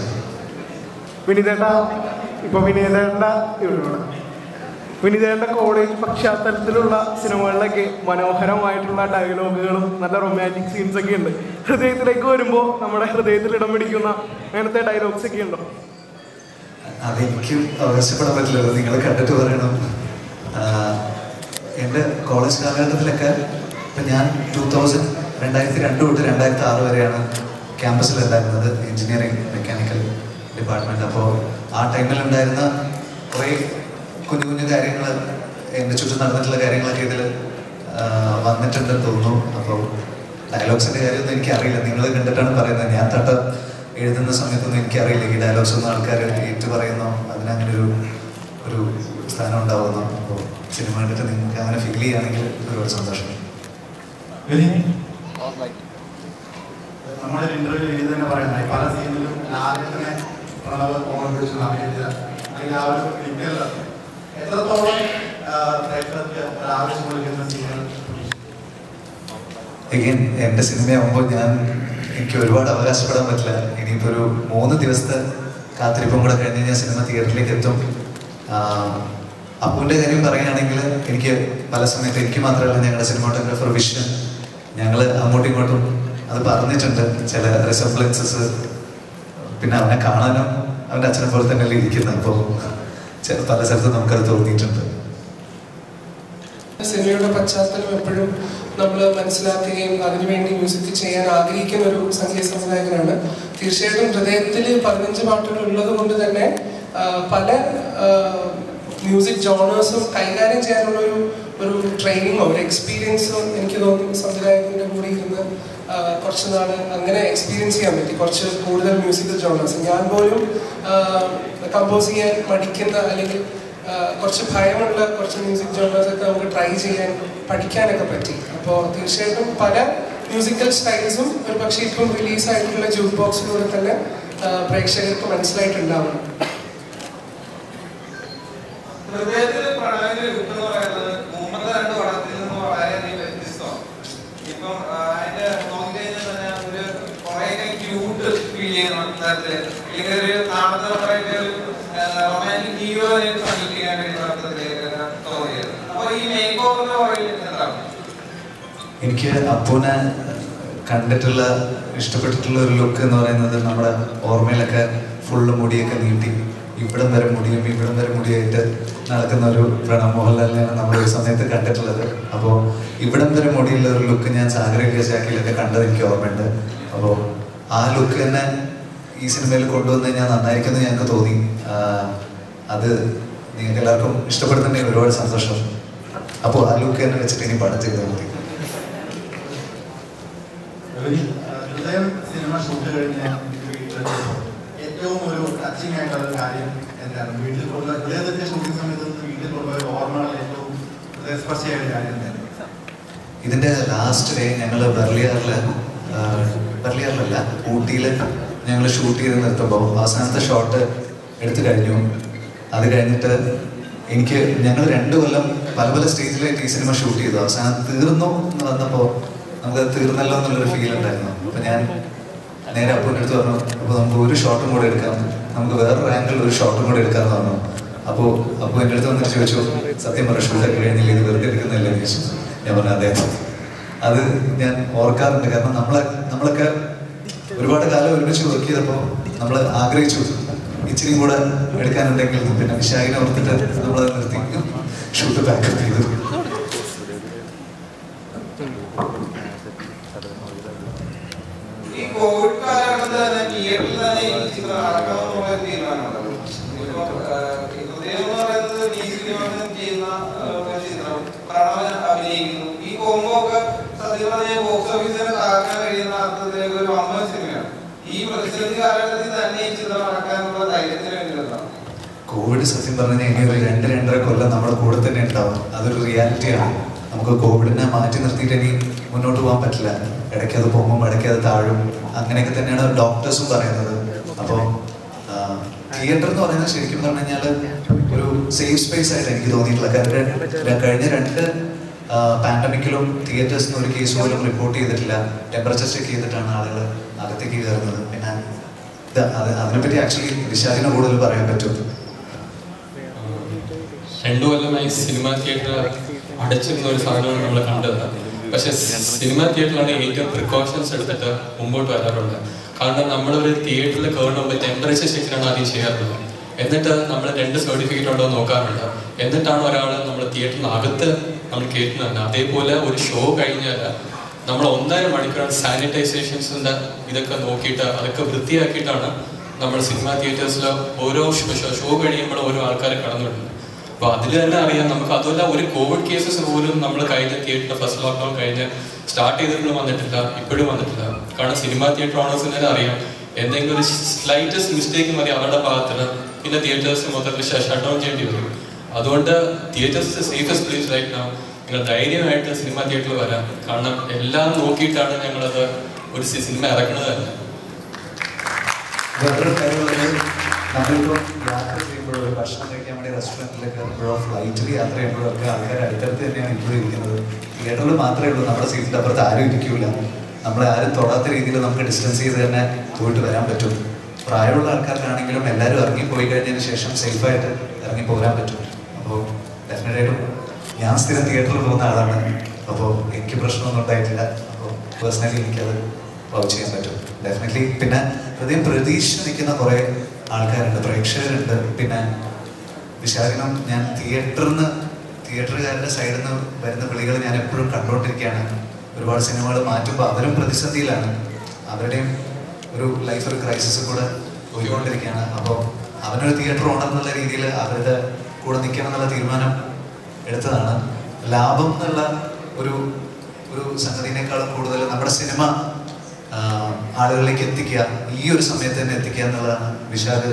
വിനീതേട്ട കോളേജ് പശ്ചാത്തലത്തിലുള്ള സിനിമകളിലൊക്കെ മനോഹരമായിട്ടുള്ള ഡയലോഗുകളും നല്ല റൊമാൻറ്റിക് സീൻസ് ഒക്കെ ഉണ്ട്. ഹൃദയത്തിലേക്ക് വരുമ്പോൾ നമ്മുടെ ഹൃദയത്തിൽ ഇടം പിടിക്കുന്ന അങ്ങനത്തെ ഡയലോഗ്സ് ഒക്കെ ഉണ്ടോ? അതെനിക്ക് അവകാശപ്പെടാൻ പറ്റില്ലല്ലോ, നിങ്ങൾ കണ്ടിട്ട് പറയണം. എൻ്റെ കോളേജ് കാലഘട്ടത്തിലൊക്കെ ഇപ്പം ഞാൻ 2002 തൊട്ട് 2006 വരെയാണ് ക്യാമ്പസിലുണ്ടായിരുന്നത്, എൻജിനീയറിംഗ് മെക്കാനിക്കൽ ഡിപ്പാർട്ട്മെൻറ്റ്. അപ്പോൾ ആ ടൈമിലുണ്ടായിരുന്ന കുറേ കുഞ്ഞു കാര്യങ്ങൾ, എൻ്റെ ചുറ്റും നടന്നിട്ടുള്ള കാര്യങ്ങളൊക്കെ ഇതിൽ വന്നിട്ടുണ്ടെന്ന് തോന്നുന്നു. അപ്പോൾ ഡയലോഗ്സിൻ്റെ കാര്യമൊന്നും എനിക്കറിയില്ല, നിങ്ങൾ കണ്ടിട്ടാണ് പറയുന്നത്. ഞാൻ എഴുതുന്ന സമയത്തൊന്നും എനിക്കറിയില്ല ഈ ഡയലോഗ്സ് ഒന്നും ആൾക്കാർ ഏറ്റു പറയുന്നോ അതിനങ്ങനെ ഒരു സ്ഥാനം ഉണ്ടാവുന്നു. അപ്പോൾ സിനിമ കണ്ടിട്ട് നിങ്ങൾക്ക് അങ്ങനെ ഫീൽ ചെയ്യുകയാണെങ്കിൽ ഒരുപാട് സന്തോഷം. നമ്മുടെ ഇന്റർവ്യൂ ഇത് തന്നെ പറയുന്നത് പല സീനിലും ലാലേട്ടനെ പ്രണവ് ഓണം പിടിച്ചു അല്ലെങ്കിൽ ആ ഒരു ലിങ്കല്ല എത്രത്തോളം പ്രേക്ഷകർക്ക് ആവശ്യം കൊടുക്കുന്ന സീനുകൾ. എഗെയിൻ എൻ്റെ സിനിമയാകുമ്പോൾ എനിക്ക് ഒരുപാട് അവകാശപ്പെടാൻ പറ്റില്ല. ഇനിയിപ്പോൾ ഒരു 3 ദിവസത്തെ കാത്തിരിപ്പും കൂടെ കഴിഞ്ഞ് കഴിഞ്ഞാൽ സിനിമ തിയേറ്ററിലേക്ക് എത്തും. അപ്പുവിൻ്റെ കാര്യം പറയുകയാണെങ്കിൽ എനിക്ക് പല സമയത്ത്, എനിക്ക് മാത്രമല്ല ഞങ്ങളുടെ സിനിമാറ്റോഗ്രാഫർ വിഷൻ, ഞങ്ങൾ അങ്ങോട്ടും ഇങ്ങോട്ടും അത് പറഞ്ഞിട്ടുണ്ട് ചില റിസംബ്ലൻസസ്. പിന്നെ അവനെ കാണാനും അവൻ്റെ അച്ഛനെ പോലെ തന്നെയല്ലേ ഇരിക്കുന്നത്. അപ്പോൾ പല സ്ഥലത്തും നമുക്കത് തോന്നിയിട്ടുണ്ട്. സിനിമയുടെ പശ്ചാത്തലം എപ്പോഴും നമ്മൾ മനസ്സിലാക്കുകയും അതിനുവേണ്ടി മ്യൂസിക് ചെയ്യാൻ ആഗ്രഹിക്കുന്ന ഒരു സംഗീത സംവിധായകനാണ്. തീർച്ചയായിട്ടും ഹൃദയത്തിൽ 15 പാട്ടുകൾ ഉള്ളത് കൊണ്ട് തന്നെ പല മ്യൂസിക് ജോണേഴ്സും കൈകാര്യം ചെയ്യാനുള്ള ഒരു ട്രെയിനിങ്ങോ ഒരു എക്സ്പീരിയൻസോ എനിക്ക് തോന്നുന്നു സംവിധായകൻ്റെ കൂടെ ഇരുന്ന് കുറച്ച് നാൾ അങ്ങനെ എക്സ്പീരിയൻസ് ചെയ്യാൻ പറ്റി. കുറച്ച് കൂടുതൽ മ്യൂസിക്കൽ ജോണേഴ്സ് ഞാൻ പോലും കമ്പോസ് ചെയ്യാൻ മടിക്കുന്ന അല്ലെങ്കിൽ കുറച്ച് ഭയമുള്ള കുറച്ച് മ്യൂസിക് ജോണേഴ്സ് ഒക്കെ നമുക്ക് ട്രൈ ചെയ്യാൻ പഠിക്കാനൊക്കെ പറ്റി. അപ്പോൾ തീർച്ചയായിട്ടും പല മ്യൂസിക്കൽ സ്റ്റൈൽസും ഒരു പക്ഷേ ഇപ്പം റിലീസായിട്ടുള്ള ജൂക്ക് ബോക്സിലൂടെ തന്നെ പ്രേക്ഷകർക്ക് മനസ്സിലായിട്ടുണ്ടാവണം. ഹൃദയത്തിൽ പ്രണയത്തിന് എന്ന് പറയുന്നത് മുമ്പത്തെ 2 പടത്തിൽ നിന്ന് വളരെയധികം വ്യത്യസ്തമാണ്. ഇപ്പം അതിന്റെ നോക്കിക്കഴിഞ്ഞാൽ തന്നെ ഒരു കുറേയൊക്കെ ക്യൂട്ട് ഫീൽ ചെയ്യുന്ന തരത്തില്, അല്ലെങ്കിൽ ഒരു കാണുന്ന കുറേയൊക്കെ റൊമാൻറ്റിക് ഹീറോയെ സമീപിക്കാൻ വേണ്ടി അർത്ഥത്തിലേക്ക് തോന്നിയത്. അപ്പോൾ ഈ മേക്ക് ഓവറിന്റെ പുറകിൽ എന്താണ്? എനിക്ക് അപ്പൂനെ കണ്ടിട്ടുള്ള ഇഷ്ടപ്പെട്ടിട്ടുള്ള ഒരു ലുക്ക് എന്ന് പറയുന്നത് നമ്മുടെ ഓർമ്മയിലൊക്കെ ഫുള്ള് മുടിയൊക്കെ നീട്ടി ഇവിടം വരെ മുടിയും ഇവിടം വരെ മുടിയായിട്ട് നടക്കുന്ന ഒരു പ്രണവ് മോഹൻലാലിനെയാണ് നമ്മൾ ഈ സമയത്ത് കണ്ടിട്ടുള്ളത്. അപ്പോൾ ഇവിടം വരെ മുടിയുള്ള ഒരു ലുക്ക് ഞാൻ സാഗരയിലെ ചാക്കിലൊക്കെ കണ്ടത് എനിക്ക് ഓർമ്മയുണ്ട്. അപ്പോൾ ആ ലുക്ക് തന്നെ ഈ സിനിമയിൽ കൊണ്ടുവന്ന് കഴിഞ്ഞാൽ നന്നായിരിക്കുമെന്ന് ഞങ്ങൾക്ക് തോന്നി. അത് നിങ്ങൾക്ക് എല്ലാവർക്കും ഇഷ്ടപ്പെടുന്നുണ്ടെങ്കിൽ ഒരുപാട് സന്തോഷം. അപ്പോൾ ആ ലുക്ക് തന്നെ വെച്ചിട്ട് ഇനി പടം ചെയ്താൽ മതി. ഹൃദയം സിനിമ ഷൂട്ട് കഴിഞ്ഞ് ഏറ്റവും ഒരു ടച്ചിങ് ആയിട്ടുള്ള കാര്യം എന്താണ്? വീട്ടിൽ കൊണ്ടുപോയ ഹൃദയത്തിന്റെ ഷൂട്ടിംഗ് സമയത്ത് വീട്ടിൽ കൊണ്ടുപോയ ഓർമ്മകൾ ഏറ്റവും ഹൃദയസ്പർശിയായ ഒരു കാര്യം എന്താണ്? ഇതിന്റെ ലാസ്റ്റ് ഡേ ഞങ്ങൾ ബെർലിയറിലല്ല ഊട്ടിയിൽ ഞങ്ങൾ ഷൂട്ട് ചെയ്ത് നിർത്തുമ്പോൾ അവസാനത്തെ ഷോട്ട് എടുത്തു കഴിഞ്ഞു. അത് കഴിഞ്ഞിട്ട് ഞങ്ങൾ 2 കൊല്ലം പല പല സ്റ്റേജിലായിട്ട് ഈ സിനിമ ഷൂട്ട് ചെയ്തു. അവസാനം തീർന്നു എന്ന് വന്നപ്പോൾ നമുക്കത് തീർന്നല്ലോ എന്നുള്ളൊരു ഫീൽ ഉണ്ടായിരുന്നു. അപ്പം ഞാൻ നേരെ അപ്പൂൻ്റെ അടുത്ത് പറഞ്ഞു, അപ്പോൾ നമുക്ക് ഒരു ഷോട്ടും കൂടെ എടുക്കാം, നമുക്ക് വേറൊരു ആംഗിളിൽ ഒരു ഷോട്ടും കൂടെ എടുക്കാമെന്ന് പറഞ്ഞു. അപ്പോൾ എൻ്റെ അടുത്ത് വന്നിട്ട് ചോദിച്ചു, സത്യം പറഞ്ഞ ഷൂട്ടൊക്കെ കഴിഞ്ഞില്ല, ഇത് വെറുതെ എടുക്കുന്നില്ല എന്ന് ചോദിച്ചു. ഞാൻ പറഞ്ഞു അതെ. അത് ഞാൻ ഓർക്കാറുണ്ട്. കാരണം നമ്മളൊക്കെ ഒരുപാട് കാലം ഒരുമിച്ച് വർക്ക് ചെയ്തപ്പോൾ നമ്മൾ ആഗ്രഹിച്ചു ഇച്ചിരിയും കൂടെ എടുക്കാനുണ്ടെങ്കിൽ. പിന്നെ വിശാഖിനെ ഓർത്തിട്ട് നമ്മളത് നിർത്തി ഷൂട്ട് ബാക്കപ്പ് ചെയ്തു. ഈ കോവിഡ് കാലഘട്ടത്തിൽ തന്നെ തിയേറ്ററിൽ തന്നെ ഈ ചിത്രം നടക്കണമെന്നുള്ള തീരുമാനമുണ്ടല്ലോ. ഹൃദയം എന്ന് പറയുന്നത് ചെയ്യുന്ന ചിത്രം, പ്രണവൻ അഭിനയിക്കുന്നു. ഈ കോംബോ ഒക്കെ സത്യം പറഞ്ഞാൽ ബോക്സ് ഓഫീസിനെ താക്കാൻ കഴിയുന്ന അർത്ഥത്തിലേക്ക് ഒരു വമ്പൻ സിനിമയാണ്. ഈ പ്രതിസന്ധി കാലഘട്ടത്തിൽ തന്നെ ഈ ചിത്രം നടക്കാനുള്ള ധൈര്യത്തിന് വേണ്ടിയിട്ടാണ്. കോവിഡ് സത്യം പറഞ്ഞാൽ ഇനി ഒരു 2-2.5 കൊല്ലം നമ്മുടെ കൂടെ തന്നെ ഉണ്ടാവും. അതൊരു റിയാലിറ്റിയാണ്. നമുക്ക് കോവിഡിനെ മാറ്റി നിർത്തിയിട്ട് ഇനി മുന്നോട്ട് പോകാൻ പറ്റില്ല. ഇടയ്ക്ക് അത് പൊങ്ങും, ഇടയ്ക്ക് അത് താഴും. അങ്ങനെയൊക്കെ തന്നെയാണ് ഡോക്ടേഴ്സും പറയുന്നത്. അപ്പോൾ തിയേറ്റർ എന്ന് പറയുന്നത് ശരിക്കും പറഞ്ഞു കഴിഞ്ഞാൽ ഒരു സേഫ് സ്പേസ് ആയിട്ട് എനിക്ക് തോന്നിയിട്ടുള്ള. കഴിഞ്ഞ 2 പാൻഡമിക്കിലും തിയേറ്റേഴ്സിന് ഒരു കേസ് പോലും റിപ്പോർട്ട് ചെയ്തിട്ടില്ല. ടെമ്പറേച്ചർ ചെക്ക് ചെയ്തിട്ടാണ് ആളുകൾ അകത്തേക്ക് കയറുന്നത്. പിന്നെ അതിനെപ്പറ്റി ആക്ച്വലി വിശാഖിനെ കൂടുതൽ പറയാൻ പറ്റും. 2 കൊല്ലമായി സിനിമാ തിയേറ്റർ അടച്ചിരുന്ന ഒരു സാധനമാണ് നമ്മൾ കണ്ടത്. പക്ഷെ സിനിമാ തിയേറ്ററിലാണ് ഏറ്റവും പ്രിക്കോഷൻസ് എടുത്തിട്ട് മുമ്പോട്ട് വരാറുള്ളത്. കാരണം നമ്മളൊരു തിയേറ്ററിൽ കയറുമ്പോൾ ടെമ്പറേച്ചർ ചെക്കിനാണ് ആദ്യം ചെയ്യാറുള്ളത്. എന്നിട്ട് നമ്മൾ 2 സർട്ടിഫിക്കറ്റ് ഉണ്ടോ എന്ന് നോക്കാറുണ്ട്. എന്നിട്ടാണ് ഒരാൾ നമ്മൾ തിയേറ്ററിനകത്ത് നമ്മൾ കയറ്റുന്നത്. അതേപോലെ ഒരു ഷോ കഴിഞ്ഞാൽ നമ്മൾ 1.5 മണിക്കൂർ സാനിറ്റൈസേഷൻസിൻ്റെ ഇതൊക്കെ നോക്കിയിട്ട് അതൊക്കെ വൃത്തിയാക്കിയിട്ടാണ് നമ്മൾ സിനിമാ തിയേറ്റേഴ്സിൽ ഓരോ ഷോ കഴിയുമ്പോൾ ഓരോ ആൾക്കാരെ കടന്നു വിടുന്നത്. അപ്പോൾ അതിൽ തന്നെ അറിയാം നമുക്ക്. അതുമല്ല, ഒരു കോവിഡ് കേസസ് പോലും നമ്മൾ കഴിഞ്ഞ തിയേറ്ററിൽ ഫസ്റ്റ് ലോക്ക്ഡൗൺ കഴിഞ്ഞ് സ്റ്റാർട്ട് ചെയ്തിട്ടും വന്നിട്ടില്ല, ഇപ്പോഴും വന്നിട്ടില്ല. കാരണം സിനിമാ തിയേറ്റർ ഓണേഴ്സിന് തന്നെ അറിയാം എന്തെങ്കിലും ഒരു സ്ലൈറ്റസ്റ്റ് മിസ്റ്റേക്ക് മതി അവരുടെ ഭാഗത്തിന്, പിന്നെ തിയേറ്റേഴ്സ് മൊത്തത്തിൽ ഷട്ട് ഡൗൺ ചെയ്യേണ്ടി വരും. അതുകൊണ്ട് theatres safest place right now. നിങ്ങൾ ധൈര്യമായിട്ട് സിനിമാ തിയേറ്ററിൽ വരാം. കാരണം എല്ലാം നോക്കിയിട്ടാണ് ഞങ്ങളത് ഒരു സിനിമ ഇറക്കുന്നത് തന്നെ. നമ്മളിപ്പോൾ യാത്ര ചെയ്യുമ്പോഴോ ഭക്ഷണം കഴിക്കാൻ വേണ്ടി റെസ്റ്റോറൻറ്റിലേക്ക് കയറുമ്പോഴോ ഫ്ലൈറ്റിൽ യാത്ര ചെയ്യുമ്പോഴോ ഒക്കെ ആൾക്കാർ അടുത്തടുത്ത് തന്നെയാണ് ഇപ്പോഴും ഇരിക്കുന്നത്. തിയേറ്ററിൽ മാത്രമേ ഉള്ളൂ നമ്മുടെ സീറ്റിൻ്റെ അപ്പുറത്ത് ആരും ഇരിക്കില്ല. നമ്മളെ ആരും തൊടാത്ത രീതിയിൽ നമുക്ക് ഡിസ്റ്റൻസ് ചെയ്ത് തന്നെ പോയിട്ട് വരാൻ പറ്റും. പ്രായമുള്ള ആൾക്കാർക്കാണെങ്കിലും എല്ലാവരും ഇറങ്ങിപ്പോയി കഴിഞ്ഞതിന് ശേഷം സേഫായിട്ട് ഇറങ്ങി പോരാൻ പറ്റും. അപ്പോൾ ഡെഫിനറ്റായിട്ടും ഞാൻ സ്ഥിരം തിയേറ്ററിൽ പോകുന്ന ആളാണ്. അപ്പോൾ എനിക്ക് പ്രശ്നമൊന്നും ഉണ്ടായിട്ടില്ല. അപ്പോൾ പേഴ്സണലി എനിക്കത് വൗച്ച് ചെയ്യാൻ പറ്റും ഡെഫിനറ്റ്ലി. പിന്നെ ഹൃദയം പ്രതീക്ഷ നിൽക്കുന്ന കുറേ ആൾക്കാരുണ്ട്, പ്രേക്ഷകരുണ്ട്. പിന്നെ വിശാഖനം ഞാൻ തിയേറ്ററുകാരുടെ സൈഡിൽ നിന്ന് വരുന്ന വിളികൾ ഞാൻ എപ്പോഴും കണ്ടുകൊണ്ടിരിക്കുകയാണ്. ഒരുപാട് സിനിമകൾ മാറ്റുമ്പോൾ അവരും പ്രതിസന്ധിയിലാണ്. അവരുടെയും ഒരു ലൈഫ് ഒരു ക്രൈസിസ് കൂടെ പോയിക്കൊണ്ടിരിക്കുകയാണ്. അപ്പോൾ അവനൊരു തിയേറ്റർ ഓണർ എന്നുള്ള രീതിയിൽ അവരുടെ കൂടെ നിൽക്കണം എന്നുള്ള തീരുമാനം എടുത്തതാണ്. ലാഭം എന്നുള്ള ഒരു സംഗതിനേക്കാളും കൂടുതൽ നമ്മുടെ സിനിമ ആളുകളിലേക്ക് എത്തിക്കുക, ഈ ഒരു സമയത്ത് തന്നെ എത്തിക്കുക എന്നുള്ളതാണ് വിശാഖ്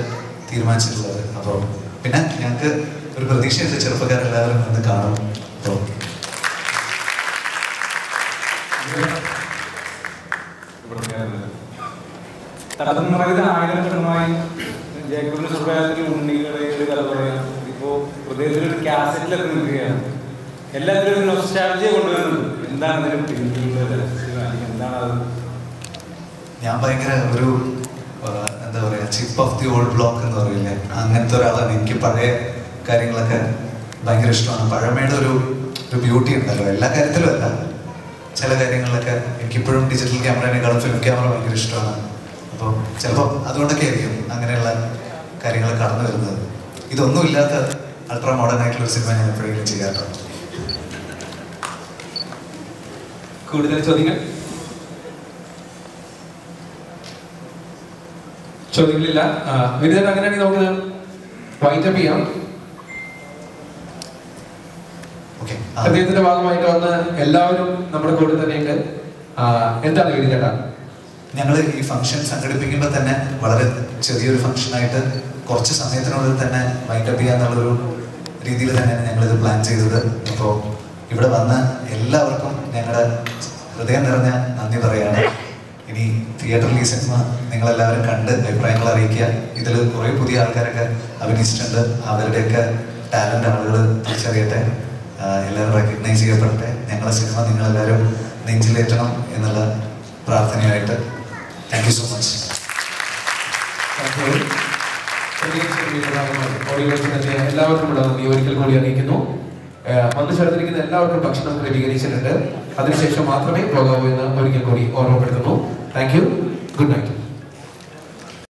തീരുമാനിച്ചിട്ടുള്ളത്. അപ്പോൾ പിന്നെ ഞങ്ങൾക്ക് ഒരു പ്രതീക്ഷയുണ്ട്, ചെറുപ്പക്കാരെല്ലാവരും വന്ന് കാണും. അപ്പോൾ ജേക്കബിന്റെ സുഖത്തിൽ ഉണ്ണികളെ ഒരു കഥ പറയാം. ഇപ്പോ ഹൃദയത്തിലൊരു കാസറ്റിലൊക്കെ നിൽക്കുകയാണ്. എല്ലാത്തിലും ഒരു നൊസ്റ്റാൾജിയ കൊണ്ടുവരുന്നുണ്ട്. എന്താണ് എന്താണ് അത്? ഞാൻ ഭയങ്കര ഒരു എന്താ പറയുക, chip of the old block എന്ന് പറയില്ലേ, അങ്ങനത്തെ ഒരാളാണ്. എനിക്ക് പഴയ കാര്യങ്ങളൊക്കെ ഭയങ്കര ഇഷ്ടമാണ്. പഴമയുടെ ഒരു ബ്യൂട്ടി ഉണ്ടല്ലോ, എല്ലാ കാര്യത്തിലും അല്ല, ചില കാര്യങ്ങളിലൊക്കെ എനിക്കിപ്പോഴും ഡിജിറ്റൽ ക്യാമറേനേക്കാളും ഫിലിം ക്യാമറ ഭയങ്കര ഇഷ്ടമാണ്. അപ്പോൾ ചിലപ്പോൾ അതുകൊണ്ടൊക്കെ ആയിരിക്കും അങ്ങനെയുള്ള കാര്യങ്ങൾ കടന്നു വരുന്നത്. ഇതൊന്നുമില്ലാത്ത അൾട്രാ മോഡേൺ ആയിട്ടുള്ള ഒരു സിനിമ ഞാൻ എപ്പോഴെങ്കിലും ചെയ്യാറുണ്ട്. കൂടുതൽ ചോദ്യങ്ങളില്ല. വിനീതൻ, അങ്ങനെയാണെങ്കിൽ നമുക്ക് വൈൻഡ് അപ്പ് ചെയ്യാം. അദ്ദേഹത്തിന്റെ ഭാഗമായിട്ട് വന്ന് എല്ലാവരും നമ്മുടെ കൂടെ തന്നെയുണ്ട്. എന്താണ് വിനീതേട്ടാ? ഞങ്ങൾ ഈ ഫംഗ്ഷൻ സംഘടിപ്പിക്കുമ്പോൾ തന്നെ വളരെ ചെറിയൊരു ഫംഗ്ഷനായിട്ട് കുറച്ച് സമയത്തിനുള്ളിൽ തന്നെ വൈൻഡപ്പ് ചെയ്യാന്നുള്ളൊരു രീതിയിൽ തന്നെയാണ് ഞങ്ങളിത് പ്ലാൻ ചെയ്തത്. അപ്പോൾ ഇവിടെ വന്ന എല്ലാവർക്കും ഞങ്ങളുടെ ഹൃദയം നിറഞ്ഞ നന്ദി പറയാണ്. ഇനി തിയേറ്ററിൽ ഈ സിനിമ നിങ്ങളെല്ലാവരും കണ്ട് അഭിപ്രായങ്ങൾ അറിയിക്കുക. ഇതിൽ കുറേ പുതിയ ആൾക്കാരൊക്കെ അഭിനയിച്ചിട്ടുണ്ട്. അവരുടെയൊക്കെ ടാലൻ്റ് ആളുകൾ തിരിച്ചറിയട്ടെ, എല്ലാവരും റെക്കഗ്നൈസ് ചെയ്യപ്പെടട്ടെ. ഞങ്ങളുടെ സിനിമ നിങ്ങളെല്ലാവരും നെഞ്ചിലേറ്റണം എന്നുള്ള പ്രാർത്ഥനയായിട്ട് താങ്ക് യു സോ മച്ച്. എല്ലാവർക്കും നന്ദി ഒരിക്കൽ കൂടി അറിയിക്കുന്നു. വന്നു ചേർന്നിരിക്കുന്ന എല്ലാവർക്കും ഭക്ഷണം ക്രമീകരിച്ചിട്ടുണ്ട്. അതിനുശേഷം മാത്രമേ പോകാവൂ എന്ന് ഒരിക്കൽ കൂടി ഓർമ്മപ്പെടുത്തുന്നു. Thank you. Good night.